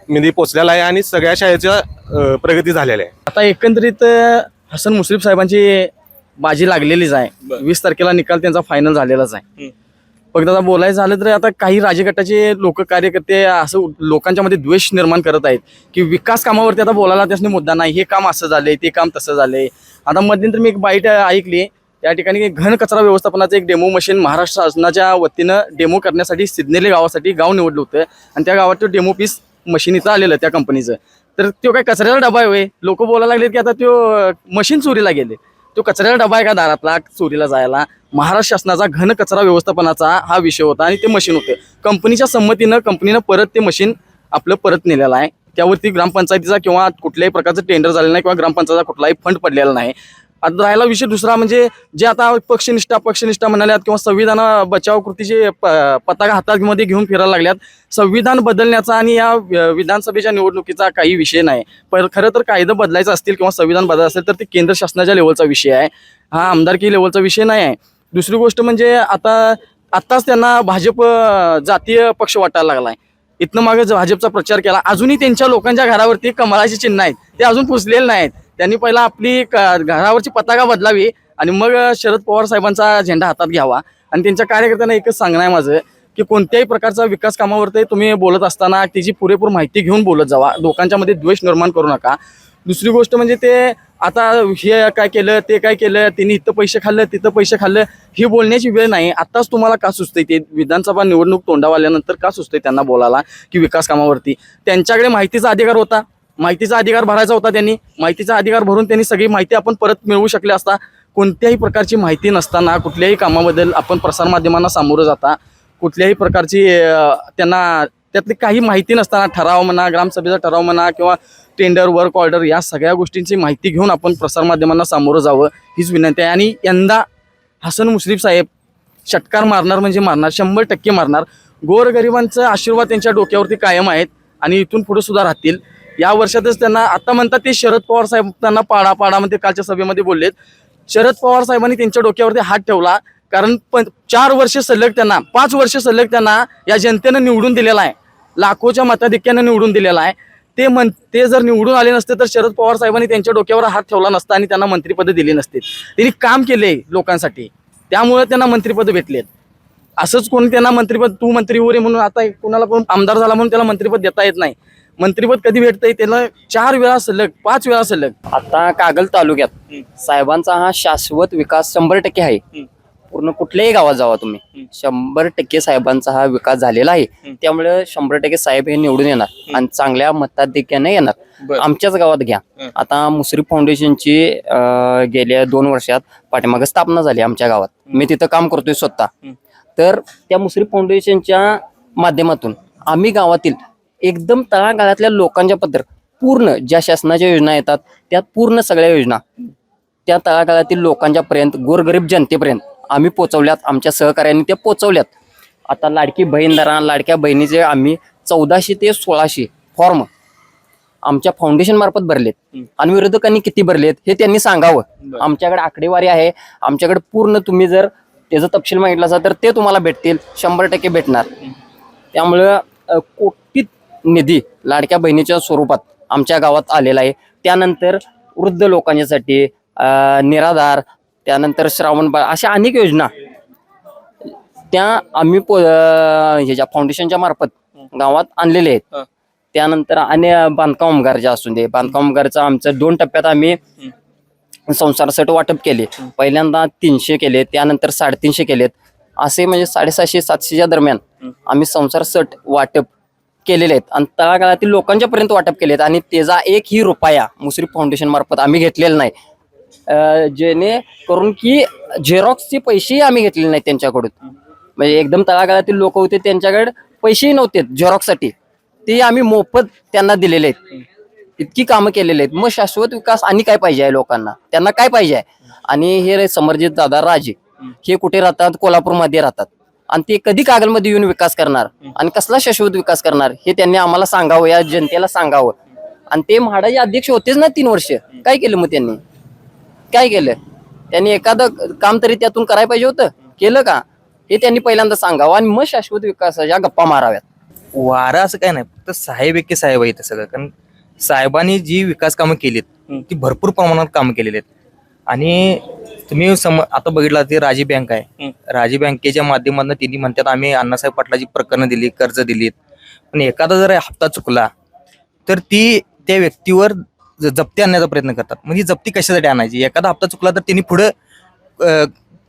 S2: निधी पोचलेला आहे आणि सगळ्या शाळेच्या प्रगती झालेल्या आहे.
S8: आता एकंदरीत हसन मुश्रीफ साहेबांची बाजी लागलेलीच आहे. 20 तारखेला निकाल त्यांचा फायनल झालेलाच आहे. फक्त आता बोलायचं झालं तर आता काही राजगटाचे लोक कार्यकर्ते असं लोकांच्या मध्ये द्वेष निर्माण करत आहेत की विकास कामावरती आता बोलायला त्यासनी मुद्दा नाही, हे काम असं झालंय ते काम तसं झालंय. आता मध्यंतरी मी एक बाईट ऐकली त्या ठिकाणी घन कचरा व्यवस्थापनाचं एक डेमो मशीन महाराष्ट्र शासनाच्या वतीनं डेमो करण्यासाठी सिद्धनेली गावासाठी गाव निवडलं होतं आणि त्या गावात तो डेमो पीस मशीन इथं आलेलं त्या कंपनीचं. तर तो काय कचऱ्याचा डबा आहे? लोक बोलायला लागले की आता तो मशीन चोरीला गेले. तो कचऱ्याचा डबा आहे का दारातला चोरीला जायला? महाराष्ट्र शासनाचा घन कचरा व्यवस्थापनाचा हा विषय होता आणि ते मशीन होते. कंपनीच्या संमतीनं कंपनीनं परत ते मशीन आपलं परत नेलेलं आहे. त्यावरती ग्रामपंचायतीचा किंवा कुठल्याही प्रकारचं टेंडर झालेलं नाही किंवा ग्रामपंचायतीचा कुठलाही फंड पडलेला नाही. आता राहिला विषय दुसरा म्हणजे जे आता पक्षनिष्ठा म्हणाल्यात किंवा संविधान बचाव कृतीचे पताका हातामध्ये घेऊन फिरायला लागल्यात. संविधान बदलण्याचा आणि या विधानसभेच्या निवडणुकीचा काही विषय नाही. पण खरं तर कायदा बदलायचा असतील किंवा संविधान बदलायचं असेल तर ते केंद्र शासनाच्या लेवलचा विषय आहे, हा आमदारकी लेवलचा विषय नाही आहे. दुसरी गोष्ट म्हणजे आत्ताच त्यांना भाजप जातीय पक्ष वाटायला लागलाय. इथनं मागे भाजपचा प्रचार केला, अजूनही त्यांच्या लोकांच्या घरावरती कमळाची चिन्ह आहेत ते अजून पुसलेले नाहीत. त्यांनी पहिला आपली घरावरची पताका बदलावी आणि मग शरद पवार साहेबांचा झेंडा हातात घ्यावा. आणि त्यांच्या कार्यकर्त्यांना एकच सांगणं आहे माझं की कोणत्याही प्रकारचा विकास कामावरती तुम्ही बोलत असताना त्याची पुरेपूर माहिती घेऊन बोलत जावा, लोकांच्या मध्ये द्वेष निर्माण करू नका. दुसरी गोष्ट म्हणजे ते आता हे काय केलं ते काय केलं, त्यांनी इथं पैसे खाल्लं तिथं पैसे खाल्लं ही बोलण्याची वेळ नाही. आताच तुम्हाला का सुचतंय ते विधानसभा निवडणूक तोंडावर आल्यानंतर का सुचतंय त्यांना बोलायला की विकास कामावरती? त्यांच्याकडे माहितीचा अधिकार होता, माहितीचा अधिकार भरायचा होता. त्यांनी माहितीचा अधिकार भरून त्यांनी सगळी माहिती आपण परत मिळवू शकले असता. कोणत्याही प्रकारची माहिती नसताना कुठल्याही कामाबद्दल आपण प्रसारमाध्यमांना सामोरं जाता, कुठल्याही प्रकारची त्यांना त्यातली काही माहिती नसताना ठराव म्हणा, ग्रामसभेचा ठराव म्हणा किंवा टेंडर वर्क ऑर्डर या सगळ्या गोष्टींची माहिती घेऊन आपण प्रसारमाध्यमांना सामोरं जावं हीच विनंती आहे. आणि यंदा हसन मुश्रीफ साहेब षटकार मारणार म्हणजे मारणार, 100% मारणार. गोरगरिबांचा आशीर्वाद त्यांच्या डोक्यावरती कायम आहेत आणि इथून पुढे सुद्धा राहतील. या वर्षातच त्यांना आता म्हणतात ते शरद पवार साहेब त्यांना पाडा म्हणजे कालच्या सभेमध्ये बोललेत. शरद पवार साहेबांनी त्यांच्या डोक्यावरती हात ठेवला कारण 4 वर्ष सलग त्यांना 5 वर्ष सलग त्यांना या जनतेनं निवडून दिलेला आहे, लाखोच्या मताधिक्यानं निवडून दिलेला आहे. ते जर निवडून आले नसते तर शरद पवार साहेबांनी त्यांच्या डोक्यावर हात ठेवला नसता आणि त्यांना मंत्रिपद दिली नसते. त्यांनी काम केले लोकांसाठी त्यामुळे त्यांना मंत्रिपद भेटलेत. असंच कोणी त्यांना मंत्रिपद तू मंत्री हो रे म्हणून आता कुणाला पण आमदार झाला म्हणून त्याला मंत्रिपद देता येत नाही. मंत्रिपद कधी भेटतंय त्याला 4 वेळा सलग 5 वेळा सलग.
S6: आता कागल तालुक्यात साहेबांचा हा शाश्वत विकास 100% आहे. पूर्ण कुठल्याही गावात जावा तुम्ही 100% साहेबांचा हा विकास झालेला आहे. त्यामुळे 100% साहेब हे निवडून येणार आणि चांगल्या मताधिक्याने येणार. आमच्याच गावात घ्या, आता मुश्रीफ फाउंडेशनची गेल्या 2 वर्षात पाठीमागे स्थापना झाली आमच्या गावात. मी तिथं काम करतोय स्वतः. तर त्या मुश्रीफ फाउंडेशनच्या माध्यमातून आम्ही गावातील एकदम तळागाळातल्या लोकांच्या पत्र पूर्ण ज्या शासनाच्या योजना येतात त्यात पूर्ण सगळ्या योजना त्या तळागाळातील लोकांच्या पर्यंत गोरगरीब जनतेपर्यंत आम्ही पोचवल्यात. आमच्या सहकार्याने त्या पोचवल्यात. आता लाडकी बहीणदारांना लाडक्या बहिणीचे आम्ही 1400 ते 1600 फॉर्म आमच्या फाउंडेशन मार्फत भरलेत आणि विरोधकांनी किती भरलेत हे त्यांनी सांगावं. आमच्याकडे आकडेवारी आहे, आमच्याकडे पूर्ण तुम्ही जर त्याचा तपशील मागितला असा तर ते तुम्हाला भेटतील, 100% भेटणार.
S3: त्यामुळं कोटीत निधी लाडक्या बहिणीच्या स्वरूपात आमच्या गावात आलेला आहे. त्यानंतर वृद्ध लोकांच्यासाठी निराधार, त्यानंतर श्रावण बाळ, अशा अनेक योजना त्या आम्ही ह्याच्या फाउंडेशनच्या मार्फत गावात आणलेले आहेत. त्यानंतर आणि बांधकाम कामगारच्या असून दे, बांधकाम कामगारचं आमचं 2 टप्प्यात आम्ही संसार सेट वाटप केले. पहिल्यांदा 300 केले, त्यानंतर 350 केलेत, असे म्हणजे 750-700च्या दरम्यान आम्ही संसार सेट वाटप केलेले आहेत आणि तळागाळातील लोकांच्या पर्यंत वाटप केलेत. आणि त्याचा एकही रुपया मुश्रीफ फाउंडेशन मार्फत आम्ही घेतलेला नाही. जेणेकरून की झेरॉक्सचे पैसेही आम्ही घेतलेले नाहीत त्यांच्याकडून. म्हणजे एकदम तळागाळातील लोक होते, त्यांच्याकडे पैसेही नव्हते झेरॉक्ससाठी, ते आम्ही मोफत त्यांना दिलेले आहेत. इतकी कामं केलेली आहेत. मग शाश्वत विकास आणि काय पाहिजे आहे लोकांना, त्यांना काय पाहिजे आहे. आणि हे समरजित दादा राजे हे कुठे राहतात, कोल्हापूरमध्ये राहतात, आणि ते कधी कागलमध्ये येऊन विकास करणार आणि कसला शाश्वत विकास करणार हे त्यांनी आम्हाला सांगावं, या जनतेला सांगावं. आणि ते म्हाडाचे अध्यक्ष होतेच ना 3 वर्ष, काय केलं मग त्यांनी, काय केलं त्यांनी? एखादं काम तरी त्यातून करायला पाहिजे होतं, केलं का हे त्यांनी पहिल्यांदा सांगावं आणि मग शाश्वत विकासाच्या गप्पा माराव्यात.
S14: वारा असं काय नाही, फक्त साहेब एके साहेब आहे इथं सगळं. कारण साहेबांनी जी विकास कामं केलीत ती भरपूर प्रमाणात कामं केलेली आहेत. आणि तुम्ही आता बघितलं ते राजी बँक आहे, राजी बँकेच्या माध्यमातून त्यांनी म्हणतात आम्ही अण्णासाहेब पाटलाची प्रकरणं दिली, कर्ज दिलीत. पण एखादा जर हप्ता चुकला तर ती त्या व्यक्तीवर जप्ती आणण्याचा प्रयत्न करतात. म्हणजे जप्ती कशासाठी आणायची? एखादा हप्ता चुकला तर त्यांनी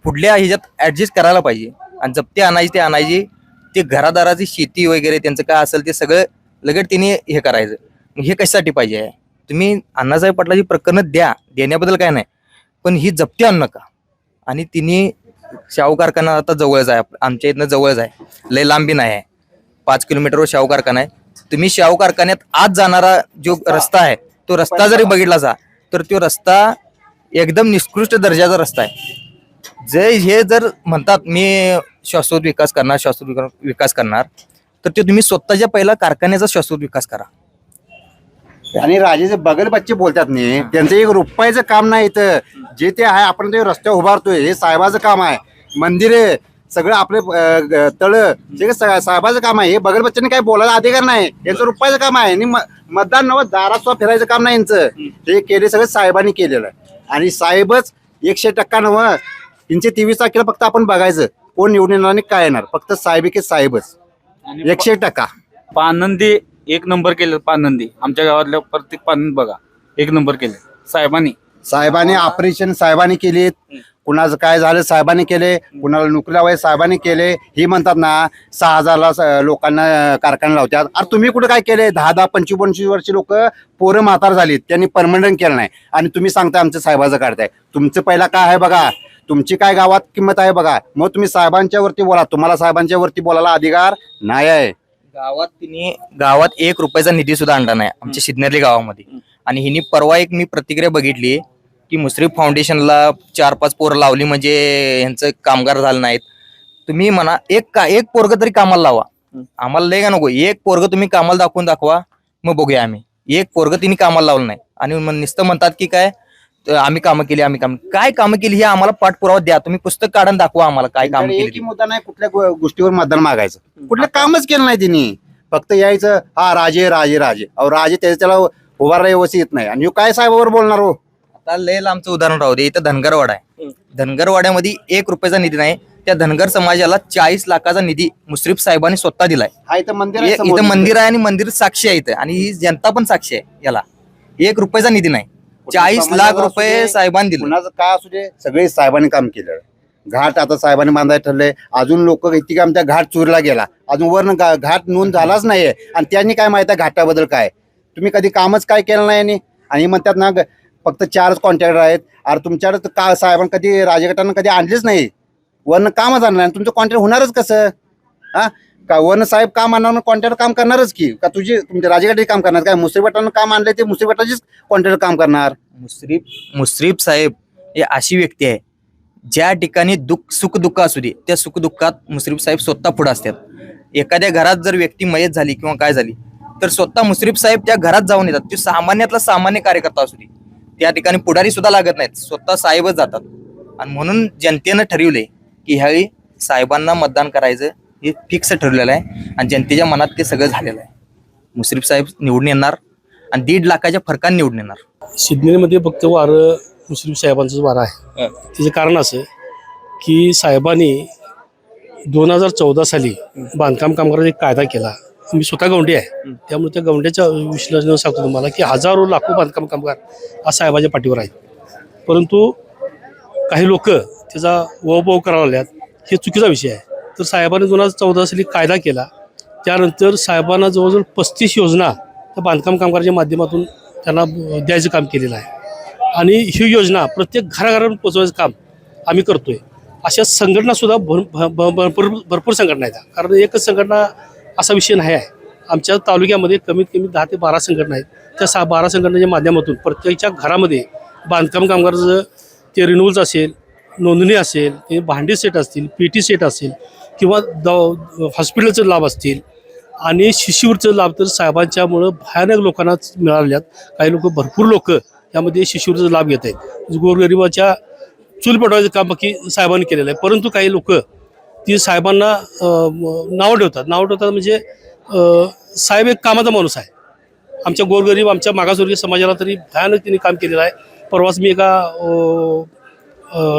S14: पुढल्या ह्याच्यात ऍडजस्ट करायला पाहिजे. आणि जप्ती आणायची ते आणायची, ते घरादाराची शेती वगैरे त्यांचं काय असेल ते सगळं लगेच त्यांनी हे करायचं. हे कशासाठी पाहिजे आहे? तुम्ही अण्णासाहेब पाटलाची प्रकरणं देण्याबद्दल काय नाही, पण ही जप्ती आणू नका. आणि तिने शाहू कारखाना आता जवळच आहे, आमच्या इथनं जवळच आहे, लय लांबी नाही आहे, 5 किलोमीटरवर शाहू कारखाना आहे. तुम्ही शाहू कारखान्यात आज जाणारा जो रस्ता आहे तो रस्ता जरी बघितला जा तर तो रस्ता एकदम निकृष्ट दर्जाचा रस्ता आहे. हे जर म्हणतात मी शाश्वत विकास करणार तर ते तुम्ही स्वतःच्या पहिला कारखान्याचा शाश्वत विकास करा.
S9: आणि राजेचे बगल बच्चे बोलतात नाही, त्यांचं 1 रुपयाचं काम नाही इथं. जे ते आहे आपण ते रस्त्यावर उभारतोय हे साहेबाचं काम आहे. मंदिरे सगळं आपले तळ जे साहेबाचं काम आहे. हे बगल बच्च्यांनी काही बोलायला अधिकार नाही, यांचं रुपयाचं काम आहे. आणि मतदान नव दारात सुद्धा फिरायचं काम नाही यांचं. हे केले सगळं साहेबांनी केलेलं आहे. आणि साहेबच 100% नवं. 323 तारखेला फक्त आपण बघायचं कोण निवडून येणार आणि काय येणार. फक्त साहेब साहेबच 100%.
S4: पानंदी 1 नंबर केलं. पानंदी आमच्या गावातल्या प्रत्येक पानंद बघा 1 नंबर केले साहेबांनी ऑपरेशन साहेबांनी केलीत. कुणाचं काय झालं साहेबांनी केले, कुणाला नोकरी लावायचं साहेबांनी केले. हे म्हणतात ना 6,000 लोकांना कारखाना लावतात. अरे तुम्ही कुठे काय केले? 10-10, 25-25 वर्ष लोक पोरं म्हातार झालीत, त्यांनी परमनंट केलं नाही. आणि तुम्ही सांगता आमचं साहेबाचं काढताय. तुमचं पहिला काय आहे बघा, तुमची काय गावात किंमत आहे बघा, मग तुम्ही साहेबांच्या वरती बोला. तुम्हाला साहेबांच्या वरती बोलायला अधिकार नाही आहे.
S14: गावात 1 रुपयाचा निधी सुद्धा आणला नाही आमच्या सिद्धनेरली गावामध्ये. आणि हिनी परवा मी प्रतिक्रिया बघितली की मुश्रीफ फाउंडेशनला 4-5 पोरं लावली म्हणजे यांचं कामगार झालं नाहीत. तुम्ही म्हणा एक पोरग तरी कामाला लावा, आम्हाला लय का नको. 1 पोरग तुम्ही कामाला दाखवा, मग बघूया आम्ही. 1 पोरग तिने कामाला लावलं नाही आणि नुसतं म्हणतात की काय आम्ही कामं केली, काय कामं केली हे आम्हाला पाठपुरावा द्या. तुम्ही पुस्तक काढून दाखवा आम्हाला काय काम केली.
S9: मुद्दा नाही कुठल्या गोष्टीवर मतदान मागायचं. कुठलं कामच केलं नाही तिने. फक्त यायचं हा राजे राजे राजे. अहो राजे त्याला उभारला व्यवस्थित येत नाही. आणि काय साहेबावर बोलणार हो.
S14: आता लय आमचं उदाहरण राहू दे. इथं धनगरवाडा आहे, धनगरवाड्यामध्ये 1 रुपयाचा निधी नाही. त्या धनगर समाजाला 40 लाखाचा निधी मुश्रीफ साहेबांनी स्वतः दिलाय.
S9: इथं मंदिर
S14: आहे आणि मंदिर साक्षी आहे इथं. आणि ही जनता पण साक्षी आहे याला. 1 रुपयाचा निधी नाही, 40 लाख रुपये साहेबांनी दिले.
S9: कुणाचं काय असू दे सगळे साहेबांनी काम केलं. घाट आता साहेबांनी बांधायला ठरलंय. अजून लोक किती का आमच्या घाट चोरीला गेला, अजून वरनं घाट नोंद झालाच नाहीये. आणि त्यांनी काय माहिती आहे घाटाबद्दल काय? तुम्ही कधी कामच काय केलं नाही. आणि म्हणतात ना फक्त 4च कॉन्ट्रॅक्टर आहेत. अरे तुमच्याकडे का साहेबांना कधी राजगटांना कधी आणलेच नाही. वरनं कामच आणलं नाही. तुमचं कॉन्ट्रॅक्ट होणारच कसं? हा का वरनं साहेब काम आणणार कॉन्ट्रॅक्टर काम करणारच की का? तुमच्या राजगटाचे काम करणार काय? मुश्रीफाटानं काम आणले ते मुश्रीफाटाचीच कॉन्ट्रॅक्टर काम करणार.
S14: मुश्रीफ साहेब हे अशी व्यक्ती आहे ज्या ठिकाणी सुख-दुःख असू दे त्या सुख-दुःखात मुश्रीफ साहेब स्वतः पुढे असतात. एखाद्या घरात जर व्यक्ती मयत झाली किंवा काय झाली तर स्वतः मुश्रीफ साहेब त्या घरात जाऊन येतात. ते सामान्यातला सामान्य कार्यकर्ता असू दे, त्या ठिकाणी पुढारी सुद्धा लागत नाहीत, स्वतः साहेबच जातात. आणि म्हणून जनतेनं ठरवले की ह्यावेळी साहेबांना मतदान करायचं हे फिक्स ठरलेलं आहे आणि जनतेच्या मनात ते सगळं झालेलं आहे. मुश्रीफ साहेब निवडून येणार आणि 1.5 लाखाच्या फरकाने निवडून येणार.
S2: सिद्धनेमध्ये फक्त वारं मुश्रीफ साहेबांचंच वारं आहे. त्याचं कारण असं की साहेबांनी 2014 साली बांधकाम कामगारांचा एक कायदा केला. मी स्वतः गौंडी आहे, त्यामुळे त्या गौंड्याच्या विश्लेषण सांगतो तुम्हाला की हजारो लाखो बांधकाम कामगार आज साहेबाच्या पाठीवर आहेत. परंतु काही लोक त्याचा वहपोह करायला लागल्यात, हे चुकीचा विषय आहे. तर साहेबांनी 2014 साली कायदा केला, त्यानंतर साहेबांना जवळजवळ 35 योजना त्या बांधकाम कामगाराच्या माध्यमातून त्यांना द्यायचं काम केलेलं आहे. आणि ही योजना प्रत्येक घराघरात पोचवायचं काम आम्ही करतोय. अशा संघटनासुद्धा भरपूर संघटना आहेत, कारण एकच संघटना असा विषय नाही आहे. आमच्या तालुक्यामध्ये कमीत कमी 10 ते 12 संघटना आहेत. त्या 12 संघटनेच्या माध्यमातून प्रत्येकच्या घरामध्ये बांधकाम कामगाराचं ते रिन्यूअल्स असेल, नोंदणी असेल, ते भांडी सेट असतील, PT सेट असेल किंवा हॉस्पिटलचे लाभ असतील आणि शिष्यवृत्तीचे लाभ तर साहेबांच्यामुळं भयानक लोकांना मिळालेल्यात. काही लोक, भरपूर लोक यामध्ये शिष्यवृत्तीचा लाभ घेत आहेत. गोरगरिबाच्या चूल पेटवायचं काम बाकी साहेबांनी केलेलं आहे. परंतु काही लोक ती साहेबांना नावं ठेवतात म्हणजे साहेब एक कामाचा माणूस आहे. आमच्या गोरगरीब, आमच्या मागासवर्गीय समाजाला तरी भयानक त्यांनी काम केलेलं आहे. परवाच मी एका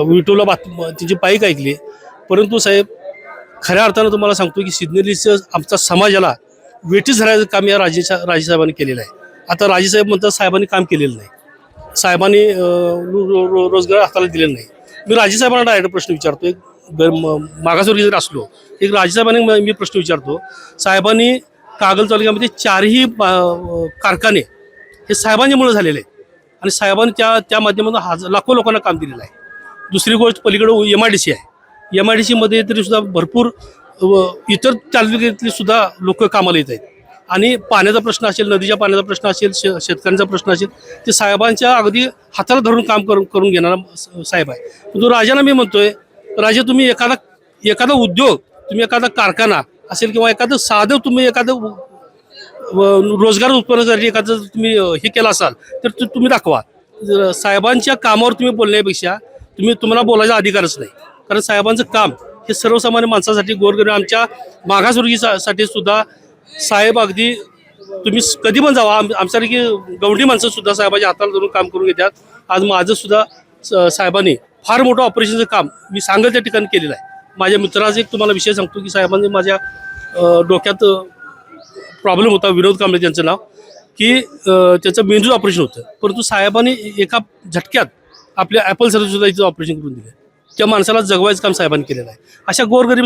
S2: विटोला तिची पाईक ऐकली. परंतु साहेब, खऱ्या अर्थानं तुम्हाला सांगतो की सिद्धनेरीचं आमच्या समाजाला वेठीस धरायचं काम या राजेसाहेबांनी केलेलं आहे. आता राजेसाहेब म्हणतात साहेबांनी काम केलेलं नाही, साहेबांनी रोजगार हाताला दिलेला नाही. मी राजेसाहेबांना डायरेक्ट प्रश्न विचारतो, एक मागासवर्गीय जर असलो, एक राजेसाहेबांनी मी प्रश्न विचारतो. साहेबांनी कागल तालुक्यामध्ये 4ही कारखाने हे साहेबांच्यामुळे झालेले आहेत आणि साहेबांनी त्या माध्यमातून लाखो लोकांना काम दिलेलं आहे. दुसरी गोष्ट पलीकडे MIDC आहे. MIDC मध्ये तरी सुद्धा भरपूर इतर तालुक्यातली सुद्धा लोक कामाला येत आहेत. आणि पाण्याचा प्रश्न असेल, नदीच्या पाण्याचा प्रश्न असेल, शेतकऱ्यांचा प्रश्न असेल, ते साहेबांच्या अगदी हाताला धरून काम करून घेणारा साहेब आहे. परंतु राजांना मी म्हणतोय, राजा तुम्ही एखादा उद्योग, तुम्ही एखादा कारखाना असेल किंवा एखादं साधं तुम्ही एखादं रोजगार उत्पन्नासाठी एखादं तुम्ही हे केलं असाल तर तुम्ही दाखवा. साहेबांच्या कामावर तुम्ही बोलण्यापेक्षा तुम्हाला बोलायचा अधिकारच नाही. कारण साहेबांचं काम हे सर्वसामान्य माणसासाठी, गोरगरीब आमच्या मागासवर्गीसाठी सुद्धा साहेब अगदी तुम्ही कधी पण जावा, आमच्यासारखी गवंडी माणसं सुद्धा साहेबाच्या हाताला धरून काम करून घेतात. आज माझं सुद्धा साहेबांनी फार मोठं ऑपरेशनचं काम मी सांगेल त्या ठिकाणी केलेलं आहे. माझ्या मित्राचा एक तुम्हाला विषय सांगतो की साहेबांनी माझ्या डोक्यात प्रॉब्लेम होता, विनोद कांबळे त्यांचं नाव, की त्याचं मेंदूचं ऑपरेशन होतं. परंतु साहेबांनी एका झटक्यात आपल्या ॲपल सर्व्हिससुद्धा इथं ऑपरेशन करून दिलं. त्या माणसाला जगवायचं काम साहेबांनी केलेलं आहे. अशा गोरगरीब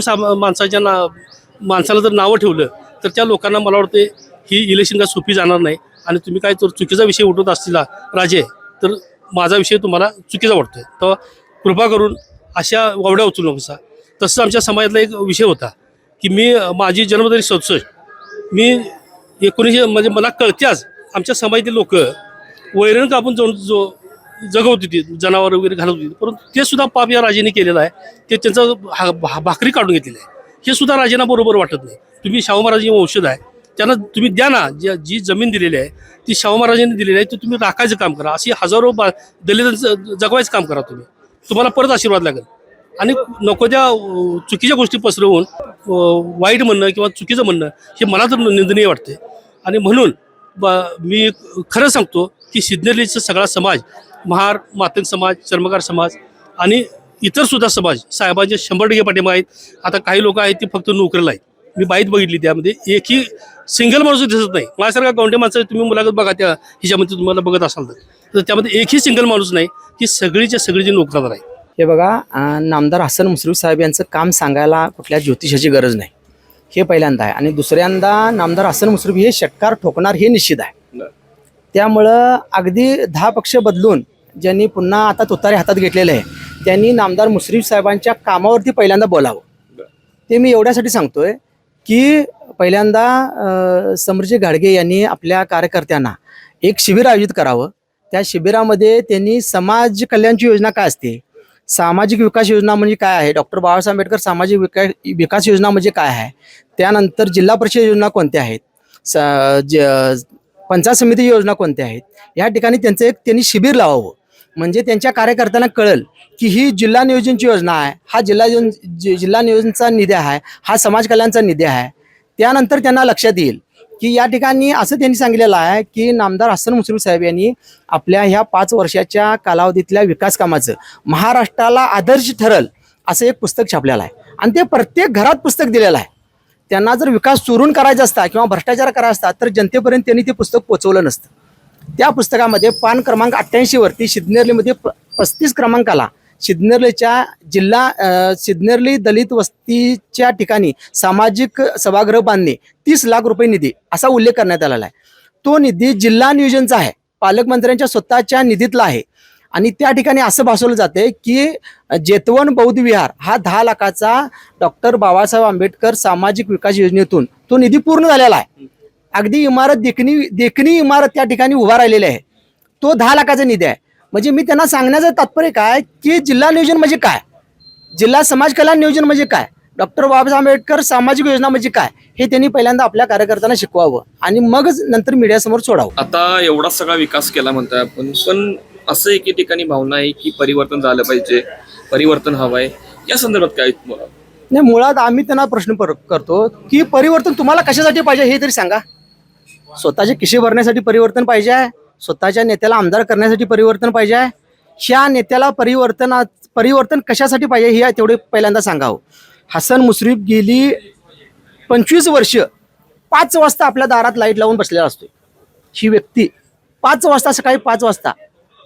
S2: माणसाला जर नावं ठेवलं तर त्या लोकांना मला वाटते ही इलेक्शन काय सोपी जाणार नाही. आणि तुम्ही काय तर चुकीचा विषय उठवत असतील राजे, तर माझा विषय तुम्हाला चुकीचा वाटतोय, तर कृपा करून अशा वावड्या उचलू नका. तसंच आमच्या समाजातला एक विषय होता की माझी जन्मतारीख 67, मी 19 म्हणजे मला कळत्याच आमच्या समाजातील लोक वैरण कापून जगवत होती, जनावर वगैरे घालत होती. परंतु ते सुद्धा पाप या राजाने केलेलं आहे. ते त्यांचं भाकरी काढून घेतलेलं आहे. हे सुद्धा राजांना बरोबर वाटत नाही. तुम्ही शाहू महाराजांची औषध आहे, त्यांना तुम्ही द्या ना. जी जमीन दिलेली आहे ती शाहू महाराजांनी दिलेली आहे, ती तुम्ही राखायचं काम करा. अशी हजारो दलितांचं जगवायचं काम करा. तुम्हाला परत आशीर्वाद लागेल. आणि नको त्या चुकीच्या गोष्टी पसरवून वाईट म्हणणं किंवा चुकीचं म्हणणं हे मला तर निंदनीय वाटते. आणि म्हणून मी खरं सांगतो की सिद्धनेरीचा सगळा समाज, महार, मातंग समाज, चर्मकार समाज आणि इतर सुद्धा समाज साहेबांचे 100% पाठिंबा आहेत. आता काही लोक आहेत ती फक्त नोकरीला आहेत. मी बाईत बघितली, त्यामध्ये एकही सिंगल माणूस दिसत नाही. माझ्यासारखा गौंडे माणसं तुम्ही मुलाखत बघा, त्या ह्याच्यामध्ये तुम्हाला बघत असाल तर त्यामध्ये एकही सिंगल माणूस नाही की सगळीचे सगळी नोकरादार आहे.
S10: हे बघा, नामदार हसन मुश्रीफ साहेब यांचं काम सांगायला कुठल्या ज्योतिषाची गरज नाही, हे पहिल्यांदा आहे. आणि दुसऱ्यांदा नामदार हसन मुश्रीफ हे षटकार ठोकणार हे निश्चित आहे. त्यामुळं अगदी 10 पक्ष बदलून ज्यांनी पुन्हा आता तुतारे हातात घेतलेले आहे त्यांनी नामदार मुश्रीफ साहेबांच्या कामावरती पहिल्यांदा बोलावं. ते मी एवढ्यासाठी सांगतोय की पहिल्यांदा समरजी घाडगे यांनी आपल्या कार्यकर्त्यांना एक शिबिर आयोजित करावं. त्या शिबिरामध्ये त्यांनी समाज कल्याणची योजना काय असते, सामाजिक विकास योजना म्हणजे काय आहे, डॉक्टर बाबासाहेब आंबेडकर सामाजिक विकास योजना म्हणजे काय आहे, त्यानंतर जिल्हा परिषद योजना कोणत्या आहेत, पंचायत समिती योजना कोणत्या आहेत, या ठिकाणी त्यांचं एक त्यांनी शिबिर लावावं. म्हणजे त्यांच्या कार्यकर्त्यांना कळेल की ही जिल्हा नियोजनची योजना आहे, हा जिल्हा नियोजनचा निधी आहे, हा समाज कल्याणचा निधी आहे. त्यानंतर त्यांना लक्षात येईल की या ठिकाणी असं त्यांनी सांगितलेलं आहे की नामदार हसन मुश्रीफ साहेब यांनी आपल्या ह्या 5 वर्षाच्या कालावधीतल्या विकास कामाचं महाराष्ट्राला आदर्श ठरल असं एक पुस्तक छापलेलं आहे आणि ते प्रत्येक घरात पुस्तक दिलेलं आहे. त्यांना जर विकास चोरून करायचा असता किंवा भ्रष्टाचार करायचा असता तर जनतेपर्यंत त्यांनी ते पुस्तक पोचवलं नसतं. त्या पुस्तकामध्ये पान क्रमांक 88 वरती सिद्धनेरलीमध्ये 35 क्रमांकाला सिद्धनेरली दलित वस्तीच्या ठिकाणी सामाजिक सभागृह बांधणे 30 लाख रुपये निधी असा उल्लेख करण्यात आलेला आहे. तो निधी जिल्हा नियोजनचा आहे, पालकमंत्र्यांच्या स्वतःच्या निधीतला आहे. आणि त्या ठिकाणी असं भासवलं जाते की जेतवन बौद्ध विहार हा 10 लाखाचा डॉक्टर बाबासाहेब आंबेडकर सामाजिक विकास योजनेतून तो निधी पूर्ण झालेला आहे. अगदी इमारत देखणी इमारत त्या ठिकाणी उभा राहिलेली आहे. तो 10 लाखाचा निधी आहे. म्हणजे मी त्यांना सांगण्याचं तात्पर्य काय की जिल्हा नियोजन म्हणजे काय, जिल्हा समाज कल्याण नियोजन म्हणजे काय, डॉक्टर बाबासाहेब आंबेडकर सामाजिक योजना म्हणजे काय, हे त्यांनी पहिल्यांदा आपल्या कार्यकर्त्यांना शिकवावं आणि मगच नंतर मीडियासमोर सोडावं.
S11: आता एवढा सगळा विकास केला म्हणताय आपण, पण असं एके ठिकाणी भावना आहे की परिवर्तन झालं पाहिजे, परिवर्तन हवंय, या संदर्भात काय तुम्हाला?
S10: नाही, मुळात आम्ही त्यांना प्रश्न करतो की परिवर्तन तुम्हाला कशासाठी पाहिजे हे तरी सांगा. स्वतःचे खिशे भरण्यासाठी परिवर्तन पाहिजे आहे, स्वतःच्या नेत्याला आमदार करण्यासाठी परिवर्तन पाहिजे आहे, ह्या नेत्याला परिवर्तन कशासाठी पाहिजे हे तेवढे पहिल्यांदा सांगावं. हसन मुश्रीफ गेली 25 वर्ष 5 वाजता आपल्या दारात लाईट लावून बसलेला असतो. ही व्यक्ती 5 वाजता सकाळी 5 वाजता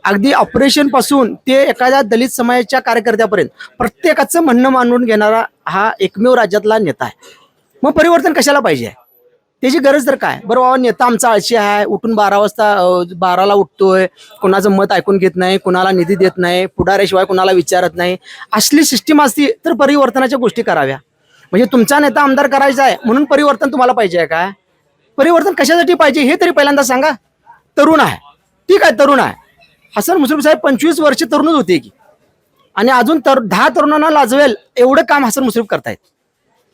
S10: अगदी ऑपरेशन पासून ते एखाद्या दलित समाजाच्या कार्यकर्त्यापर्यंत प्रत्येकाचं म्हणणं मांडून घेणारा हा एकमेव राज्यातला नेता आहे. मग परिवर्तन कशाला पाहिजे, त्याची गरज तर काय? बरं बाबा, नेता आमचा आळशी आहे, उठून 12ला उठतोय, कुणाचं मत ऐकून घेत नाही, कुणाला निधी देत नाही, पुढाऱ्याशिवाय कुणाला विचारत नाही, असली सिस्टीम असती तर परिवर्तनाच्या गोष्टी कराव्या. म्हणजे तुमचा नेता आमदार करायचा आहे म्हणून परिवर्तन तुम्हाला पाहिजे आहे काय? परिवर्तन कशासाठी पाहिजे हे तरी पहिल्यांदा सांगा. तरुण आहे, ठीक आहे, तरुण आहे. हसन मुश्रीफ साहेब 25 वर्ष तरुणच होते की, आणि अजून 10 तरुणांना लाजवेल एवढं काम हसन मुश्रीफ करतायत.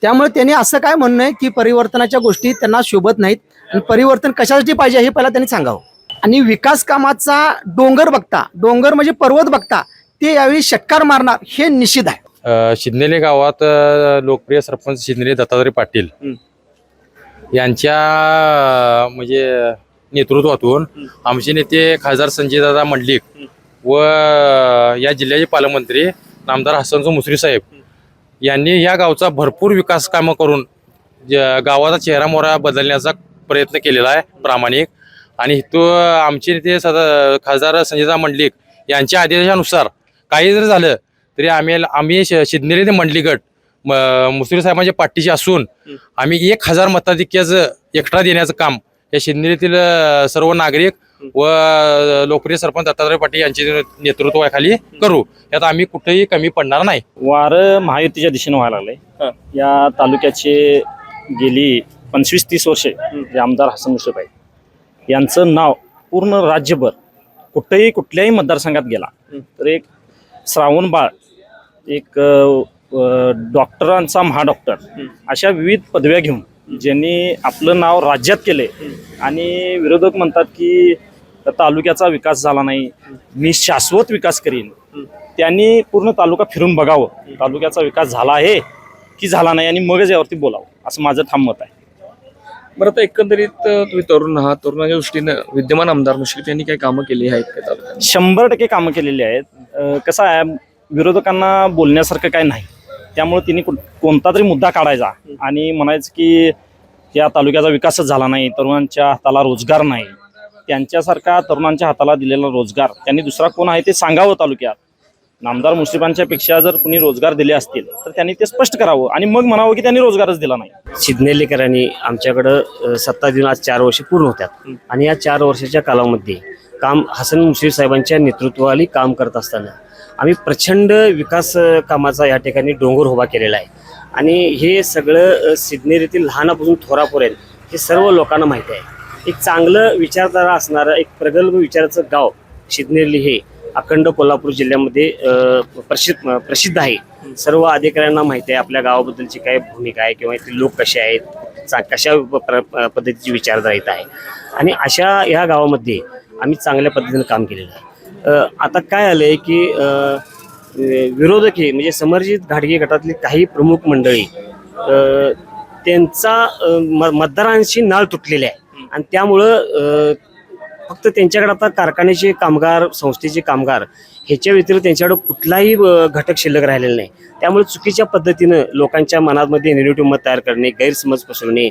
S10: त्यामुळे त्यांनी असं काय म्हणणं आहे की परिवर्तनाच्या गोष्टी त्यांना शोभत नाहीत आणि परिवर्तन कशासाठी पाहिजे हे पहिला त्यांनी सांगावं. आणि विकास कामाचा डोंगर म्हणजे पर्वत बघता ते यावेळी षटकार मारणार हे निश्चित आहे.
S15: शिंदेले गावात लोकप्रिय सरपंच शिंदे दत्तात्रय पाटील यांच्या म्हणजे नेतृत्वातून आमचे नेते खासदार संजयदादा मंडलिक व या जिल्ह्याचे पालकमंत्री नामदार हसन मुश्रीफ साहेब यांनी या गावचा भरपूर विकास कामं करून गावाचा चेहरा मोहरा बदलण्याचा प्रयत्न केलेला आहे प्रामाणिक. आणि तो आमचे नेते खासदार संजयदादा मंडलिक यांच्या आदेशानुसार काही जर झालं तरी आम्ही शिंदे मंडली गट मुश्रीफ साहेबांच्या पाठीशी असून आम्ही 1000 मताधिक्याचं एक्स्ट्रा देण्याचं काम या शिंदेतील सर्व नागरिक व लोकप्रिय सरपंच दत्तात्रय पाटील यांच्या नेतृत्वाखाली करू. यात आम्ही कुठेही कमी पडणार नाही.
S16: वारं महायुतीच्या दिशेने व्हायला लागलंय. या तालुक्याचे गेली 25-30 वर्षे जे आमदार हसन मुश्रीफ आहेत यांचं नाव पूर्ण राज्यभर कुठेही कुठल्याही मतदारसंघात गेला तर एक श्रावण बाळ, एक डॉक्टरांचा महाडॉक्टर, अशा विविध पदव्या घेऊन ज्यांनी आपलं नाव राज्यात केले. आणि विरोधक म्हणतात की तालुक्याचा विकास झाला नाही, मी शाश्वत विकास करीन. त्यांनी पूर्ण तालुका फिरून बघावं, तालुक्याचा विकास झाला आहे की झाला नाही, आणि मगच यावरती बोलावं, असं माझं ठाम मत आहे.
S11: बरं, आता एकंदरीत तुम्ही तरुण आहात, तरुणाच्या दृष्टीनं विद्यमान आमदार मुश्रीफ यांनी काही कामं केली आहेत का तालुक्यात?
S16: 100% कामं केलेली आहेत. कसं आहे, विरोधकांना बोलण्यासारखं काय नाही, त्यामुळे तिने कोणता तरी मुद्दा काढायचा आणि म्हणायचं की या तालुक्याचा विकासच झाला नाही, तरुणांच्या हाताला रोजगार नाही. त्यांच्यासारखा तरुणांच्या हाताला दिलेला रोजगार त्यांनी दुसरा कोण आहे ते सांगावं. तालुक्यात नामदार मुश्रीफांच्या पेक्षा जर कुणी रोजगार दिले असतील तर त्यांनी ते स्पष्ट करावं आणि मग म्हणावं की त्यांनी रोजगारच दिला नाही.
S17: सिद्धनेरलीकरांनी आमच्याकडं सत्ता देऊन आज 4 वर्ष पूर्ण होत्यात आणि या 4 वर्षाच्या कालावधीमध्ये काम हसन मुश्रीफ साहेबांच्या नेतृत्वाखाली काम करत असताना आम्ही प्रचंड विकास कामाचा या ठिकाणी डोंगर उभा केलेला आहे. आणि हे सगळं सिद्धनेर येथील लहानापासून थोरापर्यंत हे सर्व लोकांना माहिती आहे. एक चांगलं विचारधारा असणारं, एक प्रगल्भ विचाराचं गाव सिद्धनेरली हे अखंड कोल्हापूर जिल्ह्यामध्ये प्रसिद्ध आहे. सर्व अधिकाऱ्यांना माहिती आहे आपल्या गावाबद्दलची काय भूमिका आहे किंवा इथले लोक कसे आहेत, कशा पद्धतीची विचारधारा इथं आहे. आणि अशा ह्या गावामध्ये आम्ही चांगल्या पद्धतीने काम केलेलं आहे. आता काय आलंय की विरोधकी म्हणजे समर्जित घाटगे गटातली काही प्रमुख मंडळी त्यांचा मतदारांशी नाळ तुटलेला आहे आणि त्यामुळं फक्त त्यांच्याकडे आता कारखान्याचे कामगार संस्थेचे कामगार ह्याच्या व्यतिरिक्त त्यांच्याकडे कुठलाही घटक शिल्लक राहिलेला नाही. त्यामुळे चुकीच्या पद्धतीनं लोकांच्या मनामध्ये निगेटिव्ह मत तयार करणे, गैरसमज पसरवणे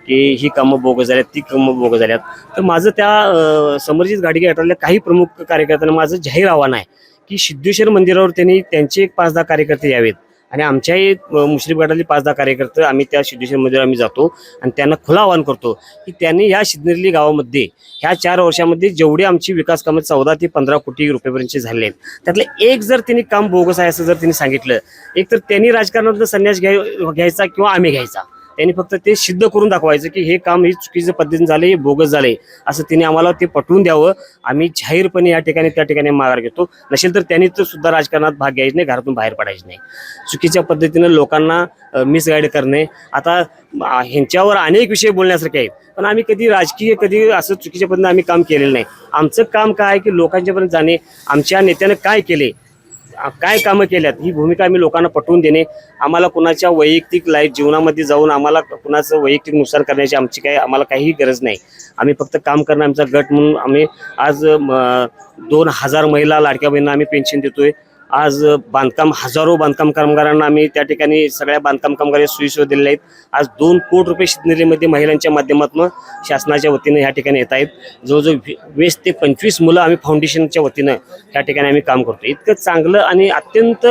S17: की ही कामं बोगस झाल्यात, ती कामं बोगस झाल्यात. तर माझं त्या समर्जित घाटगे गटातल्या काही प्रमुख कार्यकर्त्यांना माझं जाहीर आव्हान आहे की सिद्धेश्वर मंदिरावर त्यांनी त्यांचे एक 5-10 कार्यकर्ते यावेत आणि आमच्याही मुश्रीफ गटातले 5-10 कार्यकर्ते आम्ही त्या सिद्धेश्वर मंदिरावर आम्ही जातो आणि त्यांना खुलं आवाहन करतो की त्यांनी या सिद्धनेरली गावामध्ये ह्या 4 वर्षामध्ये जेवढी आमची विकास कामं 14 ते 15 कोटी रुपयापर्यंतचे झाले आहेत त्यातले एक जर त्यांनी काम बोगस आहे असं जर त्यांनी सांगितलं, एक तर त्यांनी राजकारणातलं संन्यास घ्यायचा किंवा आम्ही घ्यायचा. त्यांनी फक्त ते सिद्ध करून दाखवायचं की हे काम ही चुकीच्या पद्धतीने झाले, हे बोगस झाले असं त्यांनी आम्हाला ते पटवून द्यावं. आम्ही जाहीरपणे या ठिकाणी त्या ठिकाणी माघार घेतो. नसेल तर त्यांनी तर सुद्धा राजकारणात भाग घ्यायचा नाही, घरातून बाहेर पडायचं नाही. चुकीच्या पद्धतीनं लोकांना मिसगाईड करणे, आता ह्यांच्यावर अनेक विषय बोलण्यासारखे आहेत पण आम्ही कधी राजकीय कधी असं चुकीच्या पद्धतीने आम्ही काम केलेलं नाही. आमचं काम काय आहे की लोकांच्यापर्यंत जाणे, आमच्या नेत्यानं काय केले, काय कामं केल्यात ही भूमिका आम्ही लोकांना पटवून देणे. आम्हाला कुणाच्या वैयक्तिक लाईफ जीवनामध्ये जाऊन आम्हाला कुणाचं वैयक्तिक नुकसान करण्याची आम्हाला काही गरज नाही. आम्ही फक्त काम करणं आमचा गट म्हणून आम्ही आज 2000 महिला लाडक्या बहिणींना आम्ही पेन्शन देतोय. आज हजारो बांधकाम कामगारांना आम्ही त्या ठिकाणी सगळ्या बांधकाम कामगार सोयीसुविधा दिलेल्या आहेत. आज 2 कोटी रुपये सिद्धनेरीमध्ये महिलांच्या माध्यमातून शासनाच्या वतीनं ह्या ठिकाणी येत आहेत. जवळजवळ 20 ते 25 मुलं आम्ही फाउंडेशनच्या वतीनं ह्या ठिकाणी आम्ही काम करतो. इतकं चांगलं आणि अत्यंत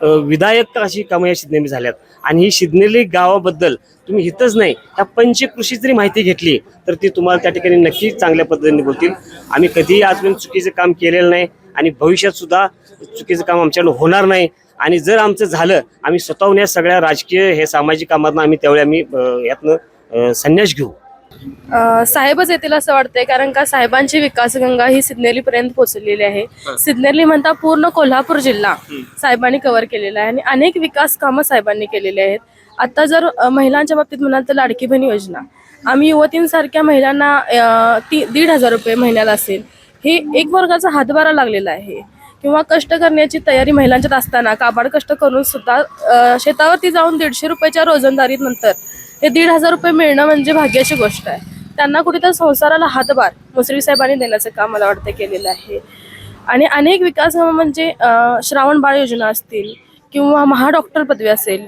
S17: विधायक अशी कामं या सिद्धनेरी झाल्यात. आणि ही सिद्धनेरी गावाबद्दल तुम्ही इथंच नाही त्या पंचकृषी जरी माहिती घेतली तर ती तुम्हाला त्या ठिकाणी नक्की चांगल्या पद्धतीने बोलतील. आम्ही कधीही आजपर्यंत चुकीचं काम केलेलं नाही आणि भविष्यात सुद्धा चुकीचं काम आमच्याकडून होणार नाही. आणि जर आमचं झालं आम्ही स्वतःहून या सगळ्या राजकीय हे सामाजिक कामांना आम्ही त्यावेळी आम्ही यातनं संन्यास घेऊ.
S5: साहेबच येतील असं वाटतंय कारण का साहेबांची विकासगंगा ही सिद्धनेरीपर्यंत पोहोचलेली आहे. सिद्धनेरी म्हणता पूर्ण कोल्हापूर जिल्हा साहेबांनी कव्हर केलेला आहे आणि अनेक विकास कामं साहेबांनी केलेली आहेत. आता जर महिलांच्या बाबतीत म्हणाल तर लाडकी बहीण योजना आम्ही युवतींसारख्या महिलांना 1,500 रुपये महिन्याला असेल हे एक वर्गाचा हातभारा लागलेला आहे. किंवा कष्ट करण्याची तयारी महिलांच्यात असताना काबाड कष्ट करून सुद्धा शेतावरती जाऊन 150 रुपयाच्या रोजंदारीत नंतर हे 1,500 रुपये मिळणं म्हणजे भाग्याची गोष्ट आहे. त्यांना कुठेतरी संसाराला हातभार मुश्रीफ साहेबांनी देण्याचं काम मला वाटतं केलेलं आहे. आणि अनेक विकास म्हणजे श्रावण बाळ योजना असतील किंवा महाडॉक्टर पदवी असेल,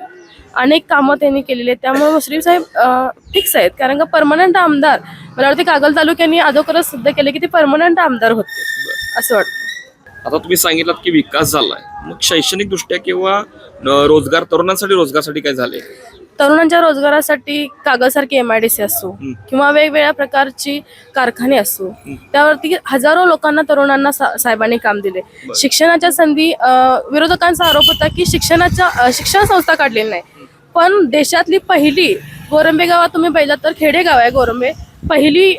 S5: अनेक कामं त्यांनी केलेली आहेत. त्यामुळे मुश्रीफ साहेब फिक्स आहेत कारण का परमनंट आमदार मला वाटतं कागल तालुक्यांनी अगोदरच सिद्ध केले की ते परमनंट आमदार होते असं वाटतं.
S11: आता तुम्ही सांगितलं की विकास झालाय, मग शैक्षणिक दृष्ट्या किंवा रोजगार रोजगारासाठी काय झाले?
S5: तरुणांच्या रोजगारासाठी कागलसारखी MIDC असो किंवा वेगवेगळ्या प्रकारची कारखाने असो त्यावरती हजारो लोकांना तरुणांना साहेबांनी काम दिले. शिक्षणाच्या संधी विरोधकांचा आरोप होता की शिक्षण संस्था काढलेली नाही पण देशातली पहिली गोरंबे गावात तुम्ही पाहिलं तर खेडेगाव आहे गोरंबे, पहिली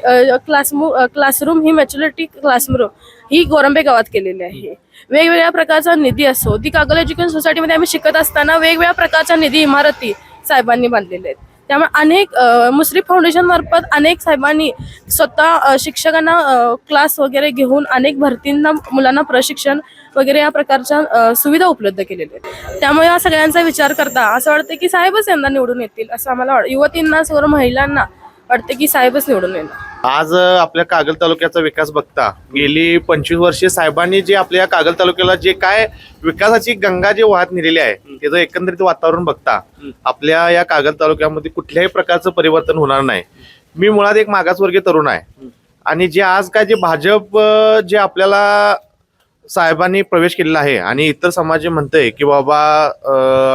S5: क्लासरूम ही मॅच्युरिटी क्लासरूम ही गोरंबे गावात केलेली आहे. वेगवेगळ्या प्रकारचा निधी असो, ती कागल एज्युकेशन सोसायटीमध्ये आम्ही शिकत असताना वेगवेगळ्या प्रकारच्या निधी इमारती साहेबांनी बांधलेल्या आहेत. त्यामुळे अनेक मुश्रीफ फाउंडेशन मार्फत अनेक साहेबांनी स्वतः शिक्षकांना क्लास वगैरे घेऊन अनेक भरतींना मुलांना प्रशिक्षण वगैरे या प्रकारच्या सुविधा उपलब्ध केलेल्या आहेत. त्यामुळे या सगळ्यांचा विचार करता असं वाटतं की साहेबच यंदा निवडून येतील असं आम्हाला युवतींना सर्व महिलांना वाटतं की साहेबच निवडून येणार.
S18: आज आपल्या कागल तालुक्याचा विकास बघता गेली 25 वर्षे साहेबांनी जे आपल्या कागल तालुक्याला जे काय विकासाची गंगा जे वाहत नेलेली आहे त्याचं एकंदरीत वातावरण बघता आपल्या या कागल तालुक्यामध्ये कुठल्याही प्रकारचं परिवर्तन होणार नाही. मी मुळात एक मागासवर्गीय तरुण आहे आणि जे आज काय जे भाजप जे आपल्याला साहेबांनी प्रवेश केलेला आहे आणि इतर समाज म्हणतंय की बाबा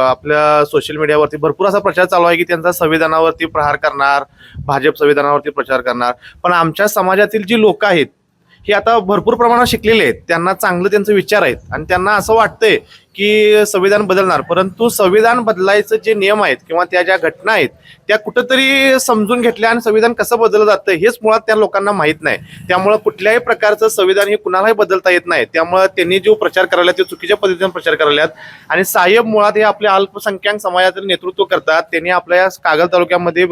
S18: आपल्या सोशल मीडियावरती भरपूर असा प्रचार चालू आहे की त्यांचा संविधानावरती प्रहार करणार, भाजप संविधानावरती प्रचार करणार. पण आमच्या समाजातील जी लोक आहेत हे आता भरपूर प्रमाणात शिकलेले आहेत, त्यांना चांगलं त्यांचे विचार आहेत आणि त्यांना असं वाटतंय की संविधान बदलणार, परंतु संविधान बदलायचं जे नियम आहेत किंवा त्या ज्या घटना आहेत त्या कुठंतरी समजून घेतल्या आणि संविधान कसं बदललं जातं हेच मुळात त्या लोकांना माहीत नाही. त्यामुळं कुठल्याही प्रकारचं संविधान हे कुणालाही बदलता येत नाही. त्यामुळं त्यांनी जो प्रचार करायला ते चुकीच्या पद्धतीने प्रचार करायलात. आणि साहेब मुळात हे आपल्या अल्पसंख्याक समाजाचं नेतृत्व करतात. त्यांनी आपल्या कागल तालुक्यामध्ये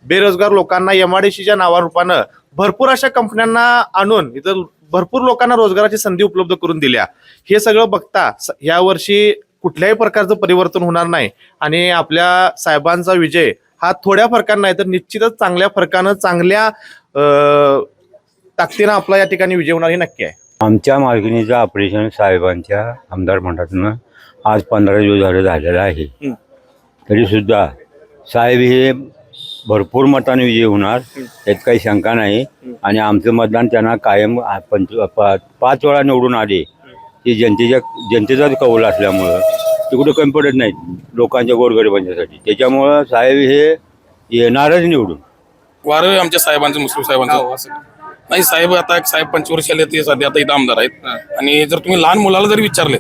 S18: बेरोजगार लोकांना MIDCच्या नावारूपानं भरपूर अशा कंपन्यांना आणून इथं भरपूर लोकांना रोजगाराची संधी उपलब्ध करून दिल्या. हे सगळं बघता या वर्षी कुठल्याही प्रकारचं परिवर्तन होणार नाही आणि आपल्या साहेबांचा विजय हा थोड्या फरकानं नाही तर निश्चितच चांगल्या फरकानं, चांगल्या ताकदीनं आपला या ठिकाणी विजय होणार हे नक्की आहे.
S1: आमच्या मालकीनीचं ऑपरेशन साहेबांच्या आमदार मंडळातून आज 15 दिवस झालेलं आहे. तरी सुद्धा साहेब हे भरपूर मताने विजय होणार यात काही शंका नाही. आणि आमचं मतदान त्यांना कायम 5 वेळा निवडून आले ते जनतेचाच कौल असल्यामुळं ते कुठं कमी पडत नाहीत लोकांच्या गोरगरिबांच्यासाठी. त्याच्यामुळं साहेब हे येणारच निवडून.
S2: वारं आमच्या साहेबांचं, मुस्लिम साहेबांचं नाही. साहेब आता साहेब 25 आले ते सध्या आता इथं आमदार आहेत. आणि जर तुम्ही लहान मुलाला जरी विचारले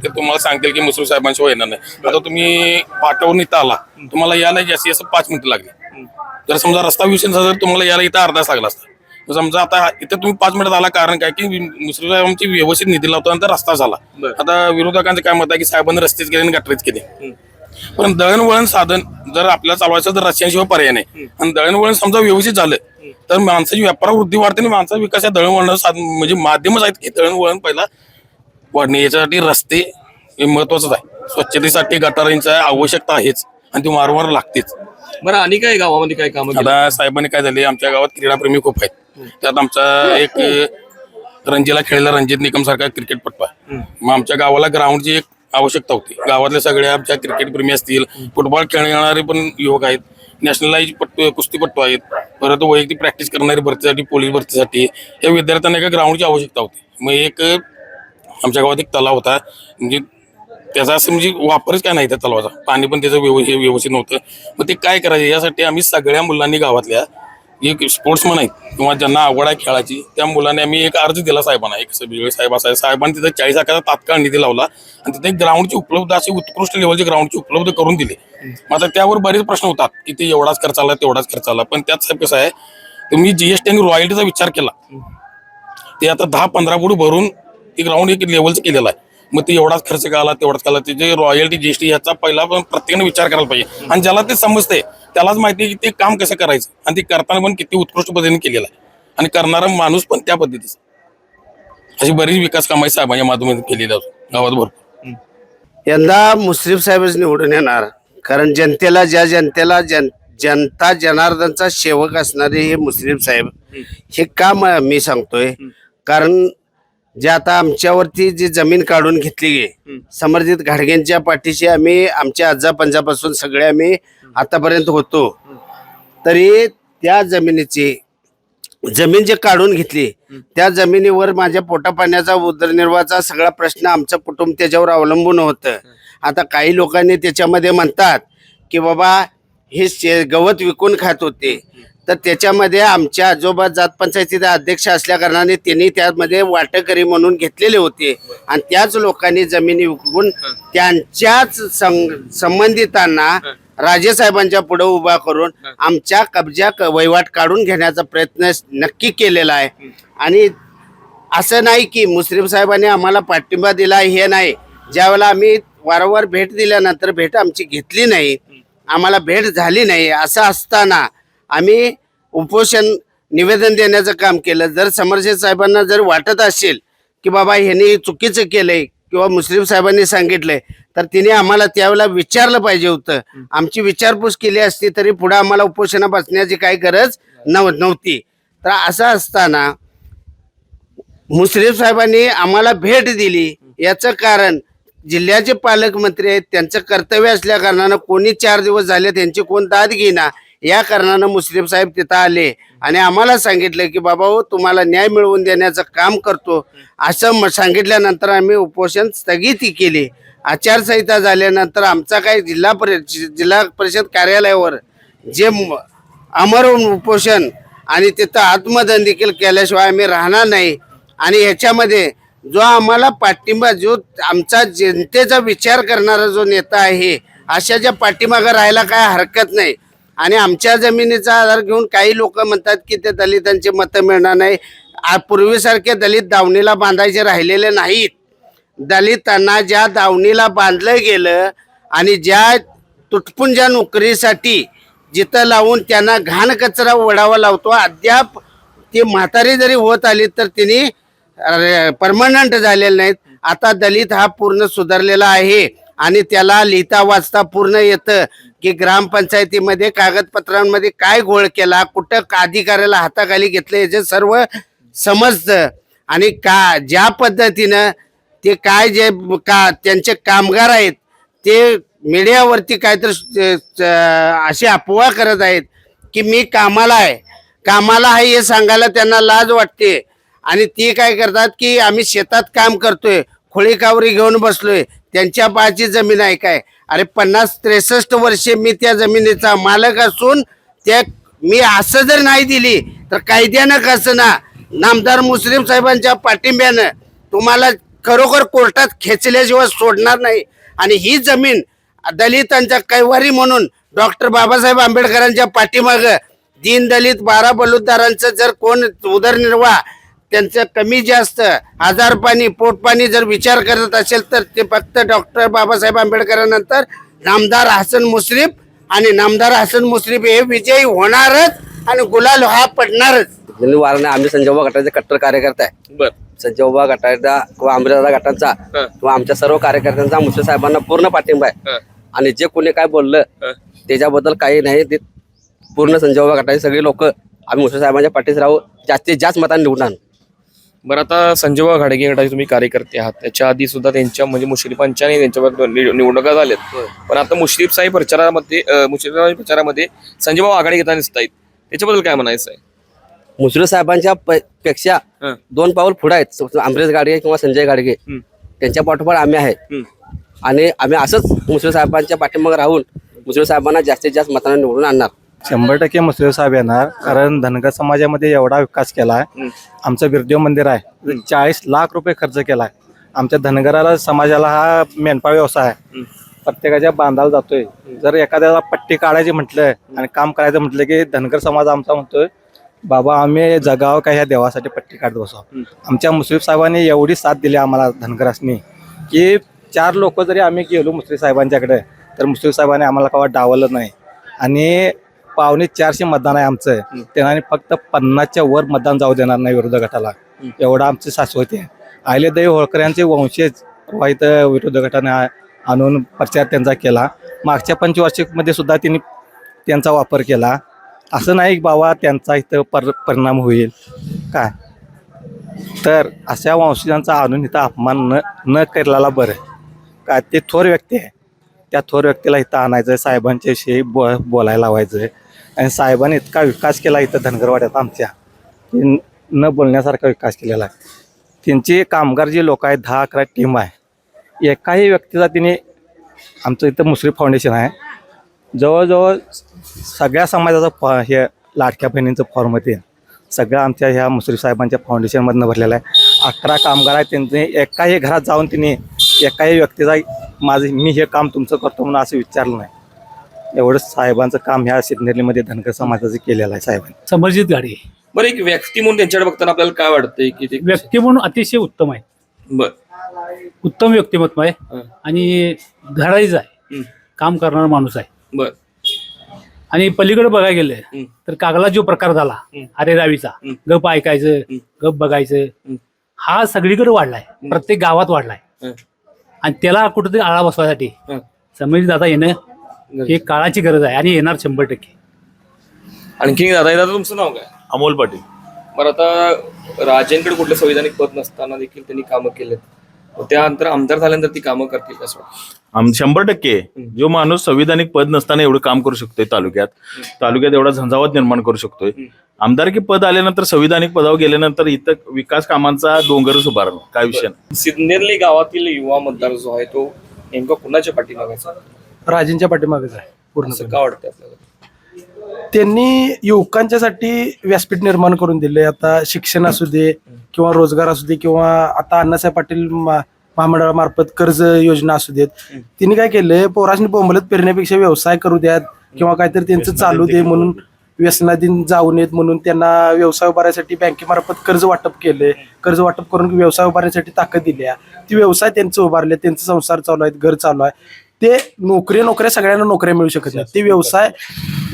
S2: ते तुम्हाला सांगतील की मुस्लिम साहेबांशिवाय येणार नाही. आता तुम्ही पाटावरून इथं आला, तुम्हाला यायला जास्तीत जास्त 5 मिनिटं लागली. जर समजा रस्ता विषय जर तुम्हाला यायला इथं अर्धा तास लागला असता. समजा आता इथं तुम्ही 5 मिनिटात आला, कारण काय की मुस्लिम साहेबांची व्यवस्थित निधी लावताना रस्ता झाला. आता विरोधकांचं काय मत आहे की साहेबांनी रस्तेच केले आणि गटरीच केले. पण दळणवळण साधन जर आपल्याला चालवायचं तर रस्त्यांशिवाय पर्याय नाही. आणि दळणवळण समजा व्यवस्थित झालं तर माणसाची व्यापार वृद्धी वाढते आणि माणसाचा विकास या दळणवळण साधन म्हणजे माध्यमच आहेत की दळणवळण पहिला वाढणे. याच्यासाठी रस्ते हे महत्वाचंच आहे. स्वच्छतेसाठी गटारांची आवश्यकता आहेच आणि ती वारंवार लागतेच.
S11: बरं आणि काय गावामध्ये काय काम?
S2: आता साहेबांनी काय झाले, आमच्या गावात क्रीडाप्रेमी खूप आहेत. त्यात आमचा एक रणजीला खेळलेला रणजित निकम सारखा क्रिकेटपटू आहे. मग आमच्या गावाला ग्राउंडची एक आवश्यकता होती. गावातल्या सगळ्या आमच्या क्रिकेटप्रेमी असतील, फुटबॉल खेळणारे पण युवक आहेत, नॅशनलाइज कुस्तीपट्टू आहेत, परत वैयक्तिक प्रॅक्टिस करणारी भरतीसाठी, पोलीस भरतीसाठी या विद्यार्थ्यांना एका ग्राउंडची आवश्यकता होती. मग एक आमच्या गावात एक तलाव होता, म्हणजे त्याचा असं म्हणजे वापरच काय नाही त्या तलावाचा, पाणी पण त्याचं व्यवस्थित नव्हतं. मग ते काय करायचं यासाठी आम्ही सगळ्या मुलांनी गावातल्या एक स्पोर्ट्समन आहेत किंवा ज्यांना आवड आहे खेळाची त्या मुलांनी आम्ही एक अर्ज दिला साहेबांना. एक साहेब असाय, साहेबांनी तिथे 40 लाखाचा तात्काळ निधी लावला आणि तिथे ग्राउंडची उपलब्ध अशी उत्कृष्ट लेवलची ग्राउंडची उपलब्ध करून दिली. आता त्यावर बरेच प्रश्न होतात की ते एवढाच खर्च आला तेवढाच खर्च आला. पण त्यात साहेब कसं आहे, तुम्ही जीएसटी आणि रॉयल्टीचा विचार केला ते आता 10-15 कोटी भरून ते ग्राउंड एक लेवलचं केलेलं आहे. मग ते एवढाच खर्च का आला तेवढाच आला, त्याचे रॉयल्टी जीएसटी याचा पहिला पण प्रत्येकाने विचार करायला पाहिजे. आणि ज्याला ते समजते त्यालाच माहिती आहे की ते काम कसं करायचं आणि ते करताना पण किती उत्कृष्ट पद्धतीने केलेलं आहे आणि करणारा माणूस पण त्या पद्धतीचा. अशी बरीच विकास कामाई साहेबांच्या माध्यमातून केलेली गावात भरपूर.
S19: यंदा मुश्रीफ साहेबच निवडून येणार, कारण जनतेला जनता जनार्दनचा सेवक असणारे हे मुश्रीफ साहेब. हे का मी सांगतोय, कारण जे आता आमच्यावरती जी जमीन काढून घेतली गे समर्जित घाडगेंच्या पाठीशी आम्ही आमच्या आजा पंजापासून सगळे आम्ही आतापर्यंत होतो. तरी त्या जमीन जे काढून घेतली त्या जमिनीवर माझ्या पोटापाण्याचा उदरनिर्वाहाचा सगळा प्रश्न आमचं कुटुंब त्याच्यावर अवलंबून होतं. आता काही लोकांनी त्याच्यामध्ये म्हणतात की बाबा हे गवत विकून खात होते, तर त्याच्यामध्ये आमच्या आजोबा जात पंचायतीचे अध्यक्ष असल्या कारणाने त्यांनी त्यामध्ये वाटकरी म्हणून घेतलेले होते आणि त्याच लोकांनी जमिनी विकून त्यांच्याच संबंधितांना राजेसाहेबांच्या पुढे उभा करून आमच्या कब्जा वहिवाट काढून घेण्याचा प्रयत्न नक्की केलेला आहे. आणि असं नाही की मुश्रीफ साहेबांनी आम्हाला पाठिंबा दिला हे नाही. ज्यावेळेला आम्ही वारंवार भेट दिल्यानंतर भेट आमची घेतली नाही, आम्हाला भेट झाली नाही, असं असताना आम्ही उपोषण निवेदन देण्याचं काम केलं. जर समरशेठ साहेबांना जर वाटत असेल की बाबा ह्यांनी चुकीचं केलंय किंवा मुश्रीफ साहेबांनी सांगितलंय तर तिने आम्हाला त्यावेळेला विचारलं पाहिजे होतं. आमची विचारपूस केली असती तरी पुढे आम्हाला उपोषणा बसण्याची काही गरज नव्हती. तर असं असताना मुश्रीफ साहेबांनी आम्हाला भेट दिली, याचं कारण जिल्ह्याचे पालकमंत्री आहेत, त्यांचं कर्तव्य असल्या कारणानं कोणी 4 दिवस झाले त्यांची कोण दाद घेईना, या कारणानं मुश्रीफ साहेब तिथं आले आणि आम्हाला सांगितलं की बाबा हो तुम्हाला न्याय मिळवून देण्याचं काम करतो असं सांगितल्यानंतर आम्ही उपोषण स्थगिती केली. आचारसंहिता झाल्यानंतर आमचा काही जिल्हा परिषद कार्यालयावर जे अमर उपोषण आणि तिथं आत्मदहन देखील केल्याशिवाय आम्ही राहणार नाही. आणि ह्याच्यामध्ये जो आम्हाला पाठिंबा, जो आमचा जनतेचा विचार करणारा जो नेता आहे अशाच्या पाठीमागं राहायला काय हरकत नाही. आणि आमच्या जमिनीचा आधार घेऊन काही लोक म्हणतात की ते दलितांची मतं मिळणार नाही. पूर्वीसारखे दलित दावणीला बांधायचे राहिलेले नाहीत. दलितांना ज्या दावणीला बांधलं गेलं आणि ज्या तुटपुंज्या नोकरीसाठी जिथं लावून त्यांना घाण कचरा ओढावा लावतो, अद्याप ती म्हातारी जरी होत आली तर तिने परमनंट झालेले नाहीत. आता दलित हा पूर्ण सुधारलेला आहे आणि त्याला लिहिता वाचता पूर्ण येतं की ग्रामपंचायतीमध्ये कागदपत्रांमध्ये काय घोळ केला, कुठं अधिकाऱ्याला हाताखाली घेतलं, याचे सर्व समजतं. आणि ज्या पद्धतीनं ते काय जे त्यांचे कामगार आहेत ते मीडियावरती काहीतरी अशी अफवा करत आहेत की मी कामाला आहे हे सांगायला त्यांना लाज वाटते. आणि ती काय करतात की आम्ही शेतात काम करतोय, खोळी कावरी घेऊन बसलोय, त्यांच्या पायाची जमीन आहे काय? अरे 50-63 वर्षे मी त्या जमिनीचा मालक असून त्या मी असं जर नाही दिली तर कायद्यानं कसं ना नामदार मुश्रीफ साहेबांच्या पाठिंब्यानं तुम्हाला खरोखर कोर्टात खेचल्याशिवाय सोडणार नाही. आणि ही जमीन दलितांच्या कैवारी म्हणून डॉक्टर बाबासाहेब आंबेडकरांच्या पाठीमागं दीन दलित 12 बलुतदारांचं जर कोण उदरनिर्वाह त्यांचं कमी जास्त आजारपाणी पोटपाणी जर विचार करत असेल तर ते फक्त डॉक्टर बाबासाहेब आंबेडकरांनंतर नामदार हसन मुश्रीफ, आणि नामदार हसन मुश्रीफ हे विजयी होणारच आणि गुलाल हा पडणारच.
S3: वारणा आम्ही संजयबा गटाचे कट्टर कार्यकर्ता आहे. संजयबा गटाचा किंवा अमृतदादा गटाचा किंवा आमच्या सर्व कार्यकर्त्यांचा मुश्रीफ साहेबांना पूर्ण पाठिंबा आहे. आणि जे कोणी काय बोललं त्याच्याबद्दल काही नाही. ते पूर्ण संजयबा गटाचे सगळे लोक आम्ही मुश्रीफ साहेबांच्या पाठीस राहू, जास्तीत जास्त मतांनी निवडून आणू.
S11: बरं, आता संजयबा घाडगे गटाचे तुम्ही कार्यकर्ते आहात, त्याच्या आधी सुद्धा त्यांच्या म्हणजे मुश्रीफांच्या त्यांच्यावर निवडणुका झाल्यात, पण आता मुश्रीफ साहेब प्रचारामध्ये संजयबा आघाडी घेताना दिसत आहेत, त्याच्याबद्दल काय म्हणायचं आहे?
S3: मुश्रीफ साहेबांच्या पेक्षा 2 पाऊल पुढे आहेत अमरेश गाडगे किंवा संजय गाडगे. त्यांच्या पाठोपाठ आम्ही आहे आणि आम्ही असंच मुश्रीफ साहेबांच्या पाठीमागे राहून मुश्रीफ साहेबांना जास्तीत जास्त मतांना निवडून आणणार.
S1: 100% मुश्रीफ साहेब येणार, कारण धनगर समाजामध्ये एवढा विकास केलाय. आमचं बिरदेव मंदिर आहे, 40 लाख रुपये खर्च केलाय. आमच्या धनगराला समाजाला हा मेंढपाळ व्यवसाय आहे, प्रत्येकाच्या बांधाला जातोय. जर एखाद्याला पट्टी काढायची म्हटलं आणि काम करायचं म्हटलं की धनगर समाज आमचा म्हणतोय बाबा आम्ही जगावं का ह्या देवासाठी पट्टी काढत बसावं. आमच्या मुश्रीफ साहेबांनी एवढी साथ दिली आम्हाला धनगरासनी की 4 लोक जरी आम्ही गेलो मुश्रीफ साहेबांच्याकडे तर मुश्रीफ साहेबांनी आम्हाला केव्हा डावलं नाही. आणि 450 मतदान आहे आमचं, त्यांना फक्त 50च्या वर मतदान जाऊ देणार नाही विरोधी गटाला, एवढं आमची शाश्वती आहे. अहिल्यादेवी होळकर यांचे वंशज वाईट विरोधी गटाने आणून प्रचार त्यांचा केला. मागच्या पंचवार्षिकमध्ये सुद्धा त्यांनी त्यांचा वापर केला. असं नाही बाबा त्यांचा इथं परिणाम होईल काय, तर अशा वंशजांचा आणून इथं अपमान न केलेला बरं काय. ते थोर व्यक्ती आहे, त्या थोर व्यक्तीला इथं आणायचं, साहेबांच्याविषयी बोलायला लावायचं. आणि साहेबांनी इतका विकास केला इथं धनगरवाड्यात आमच्या, न बोलण्यासारखा विकास केलेला आहे. त्यांचे कामगार जे लोक आहेत 10-11 टीम आहे, एकाही व्यक्तीचा तिने आमचं इथं मुश्रीफ फाउंडेशन आहे, जवळजवळ सगळ्या समाजाचा हे लाडक्या बहिणींचं फॉर्म ते सगळं आमच्या ह्या मुश्रीफ साहेबांच्या फाउंडेशनमधनं भरलेलं आहे. 11 कामगार आहेत, त्यांचे एकाही घरात जाऊन तिने एकाही व्यक्तीचा मी हे काम तुमचं करतो म्हणून असं विचारलं नाही. एवढं साहेबांचं काम ह्या सिद्धनेरीमध्ये धनगर समाजाचं केलेलं आहे साहेबांनी.
S16: समर्जित गाडी
S11: बरं, एक व्यक्ती म्हणून त्यांच्याकडे बघताना आपल्याला काय वाटतंय की ते
S16: व्यक्ती म्हणून अतिशय उत्तम आहे. उत्तम व्यक्तिमत्व आहे आणि धडाईच आहे, काम करणारा माणूस आहे. आणि पलीकडे बघायला गेलं तर कागला जो प्रकार झाला अरे रावीचा, गप ऐकायचं गप बघायचं, हा सगळीकडे वाढलाय, प्रत्येक गावात वाढलाय. आणि त्याला कुठेतरी आळा बसवायसाठी समर्जित दादा येणं ही काळाची गरज आहे आणि येणार 100%.
S11: आणखी दादा तुमचं नाव काय?
S2: अमोल पाटील.
S11: बरं, आता राजेंकडे कुठलं संविधानिक पद नसताना देखील त्यांनी कामं केलेत, त्यानंतर आमदार झाल्यानंतर ती कामं करतील कसं वाटतं?
S2: 100% जो माणूस संविधानिक पद नसताना एवढं काम करू शकतोय तालुक्यात एवढा झंझावात निर्माण करू शकतोय, आमदारकी पद आल्यानंतर संविधानिक पदावर गेल्यानंतर इथं विकास कामांचा डोंगरच उभारणं काय विषय नाही.
S11: सिद्धनेरली गावातील युवा मतदार जो आहे तो नेमका कुणाच्या पाठीमागायचा?
S3: राजेंच्या पाठीमागेच आहे पूर्ण.
S11: का वाटतं आपल्याला?
S3: त्यांनी युवकांच्यासाठी व्यासपीठ निर्माण करून दिले. आता शिक्षण असू दे किंवा रोजगार असू दे किंवा आता अण्णासाहेब पाटील महामंडळामार्फत कर्ज योजना असू देत, तिने काय केलंय पोरासनी बोंबलत पेरण्यापेक्षा व्यवसाय करू द्यात किंवा काहीतरी त्यांचं चालू दे म्हणून व्यसनाधीन जाऊ नयेत म्हणून त्यांना व्यवसाय उभारण्यासाठी बँकेमार्फत कर्ज वाटप केलंय. कर्ज वाटप करून व्यवसाय उभारण्यासाठी ताकद दिली आहे. ती व्यवसाय त्यांचं उभारले, त्यांचे संसार चालू आहेत, घर चालू आहे. ते नोकऱ्या सगळ्यांना नोकऱ्या मिळू शकत नाही. ते व्यवसाय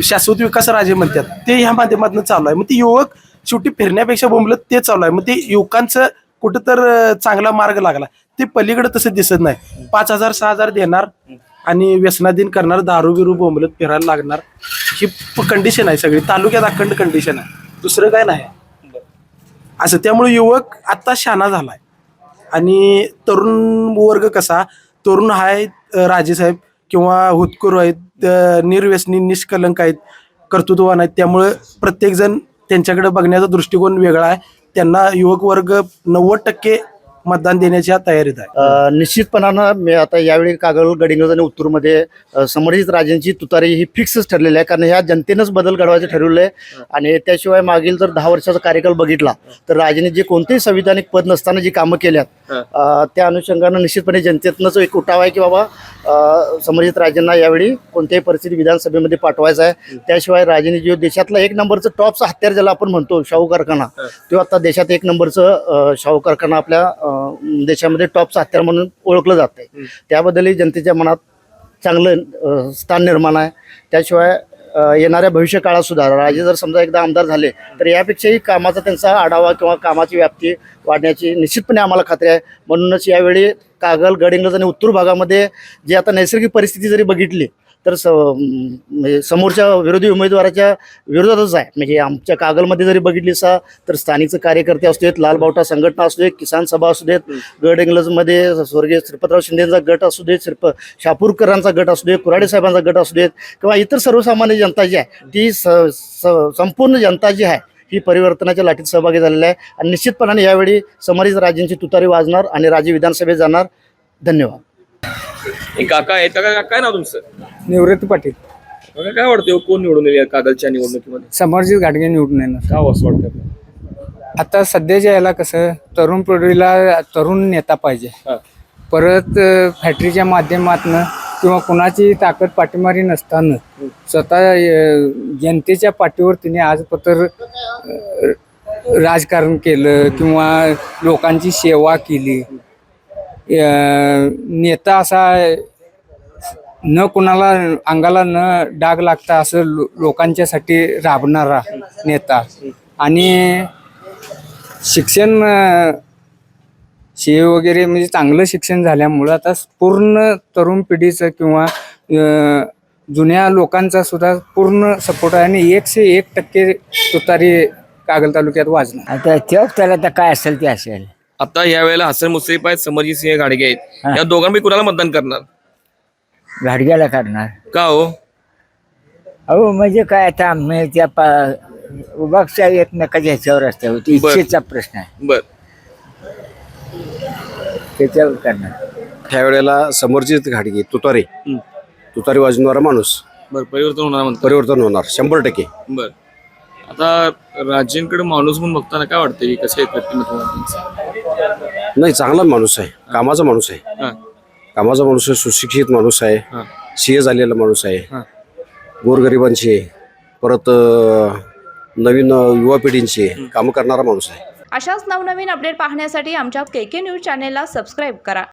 S3: शाश्वत विकास राजे म्हणतात ते ह्या माध्यमातून चालू आहे. मग ते युवक शेवटी फिरण्यापेक्षा बोंबलत ते चालू आहे. मग ते युवकांचं
S20: कुठं तर चांगला मार्ग लागला. ते पलीकडे तसं दिसत नाही. 5,000 6,000 देणार आणि व्यसनाधीन करणार, दारू बिरू बोंबलत फिरायला लागणार, ही कंडिशन आहे सगळी तालुक्यात अखंड कंडिशन आहे, दुसरं काय नाही असं. त्यामुळे युवक आता शाना झालाय आणि तरुण वर्ग कसा, तरुण आहेत राजेसाहेब किंवा हुतकूर आहेत, निर्व्यसनी निष्कलंक आहेत, कर्तृत्ववान आहेत. त्यामुळे प्रत्येकजण त्यांच्याकडे बघण्याचा दृष्टिकोन वेगळा आहे. त्यांना युवक वर्ग 90% मतदान देण्याच्या तयारीत आहे.
S9: निश्चितपणानं मी आता यावेळी कागल गडिंग्लज आणि उत्तूरमध्ये समर्जित राजेंची तुतारी ही फिक्सच ठरलेली आहे, कारण ह्या जनतेनंच बदल घडवायचं ठरवलं आहे. आणि त्याशिवाय मागील जर 10 वर्षाचा कार्यकाळ बघितला तर राजेने जे कोणतेही संविधानिक पद नसताना जी कामं केल्यात त्या अनुषंगानं निश्चितपणे जनतेतनंच एक उठाव आहे की बाबा समर्जित राजेंना यावेळी कोणत्याही परिस्थिती विधानसभेमध्ये पाठवायचं आहे. त्याशिवाय राजेने जो देशातला 1 नंबरचं टॉपचं हत्यार ज्याला आपण म्हणतो शाहू कारखाना, तो आता देशात 1 नंबरचं शाहू कारखाना आपल्या देशामध्ये टॉपचं हत्यार म्हणून ओळखलं जात आहे. त्याबद्दलही जनतेच्या मनात चांगलं स्थान निर्माण आहे. त्याशिवाय येणाऱ्या भविष्य काळात सुद्धा राजे जर समजा एकदा आमदार झाले तर यापेक्षाही कामाचा त्यांचा आढावा किंवा कामाची व्याप्ती वाढण्याची निश्चितपणे आम्हाला खात्री आहे. म्हणूनच यावेळी कागल गडिंग्लज आणि उत्तूर भागामध्ये जी आता नैसर्गिक परिस्थिती जरी बघितली तर म्हणजे समोरच्या विरोधी उमेदवाराच्या विरोधातच आहे. म्हणजे आमच्या कागलमध्ये जरी बघितली तर स्थानिक कार्यकर्ते असू देत, लालबावटा संघटना असू देत, किसान सभा असू देत, गडिंग्लजमध्ये स्वर्गीय श्रीपतराव शिंदेचा गट असू देत, शापूरकरांचा गट असू देत, कुराडे साहेबांचा गट असू देत किंवा इतर सर्वसामान्य जनता जी आहे ती संपूर्ण जनता जी आहे ही परिवर्तनाच्या लाटीत सहभागी झालेली आहे. आणि निश्चितपणाने यावेळी समर्जित राजेंची तुतारी वाजणार आणि राजे विधानसभेत जाणार. धन्यवाद.
S11: एक काका आहेत. काका काय नाव तुमचं?
S3: निवृत्ती पाटील.
S11: काका काय वाटतं कोण निवडून येईल कागलच्या निवडणुकीमध्ये?
S3: समर्जित घाटगे निवडून येणार.
S11: का असं वाटतं?
S3: आता सध्याच्या याला कसं तरुण पिढीला तरुण नेता पाहिजे. परत फॅक्टरीच्या माध्यमातून किंवा कुणाची ताकद पाठीमारी नसताना स्वतः जनतेच्या पाठीवर तिने आजपत्र राजकारण केलं किंवा लोकांची सेवा केली. नेता असा न कुणाला अंगाला न डाग लागता असं लोकांच्यासाठी राबणारा नेता. आणि शिक्षण वगैरे म्हणजे चांगलं शिक्षण झाल्यामुळं आता पूर्ण तरुण पिढीचं किंवा जुन्या लोकांचा सुद्धा पूर्ण सपोर्ट आहे आणि 101% तुतारी कागल तालुक्यात वाजणार.
S21: आता त्याला तर काय असेल ते असेल.
S11: आता या वेळेला हसन मुश्रीफ आहेत, समर्जित सिंह घाडगे आहेत, या दोघांपैकी कुणाला मतदान करणार?
S21: घाडग्याला करणार.
S11: का हो?
S21: अहो म्हणजे काय आता आम्ही त्या उभागच्या एकमेकाच्या ह्याच्यावर असते होती, इच्छेचा प्रश्न आहे.
S11: बर,
S21: त्याच्यावर करणार.
S22: त्यावेळेला समर्जित घाडगे तुतारी वाजवणारा माणूस.
S11: बर, परिवर्तन होणार म्हणतो.
S22: परिवर्तन होणार 100%.
S11: बर, आता राजेंकडे माणूस म्हणून बघताना काय वाटतं की कसं आहे व्यक्तिमत्व?
S22: नाही, चांगला माणूस आहे, कामाचा माणूस आहे, कामाचा माणूस आहे, सुशिक्षित माणूस आहे, सीए झालेला माणूस आहे, गोरगरिबांची आहे, परत नवीन युवा पिढींची कामं करणारा माणूस आहे.
S23: अशाच नवनवीन अपडेट पाहण्यासाठी आमच्या KK न्यूज चॅनेलला सबस्क्राईब करा.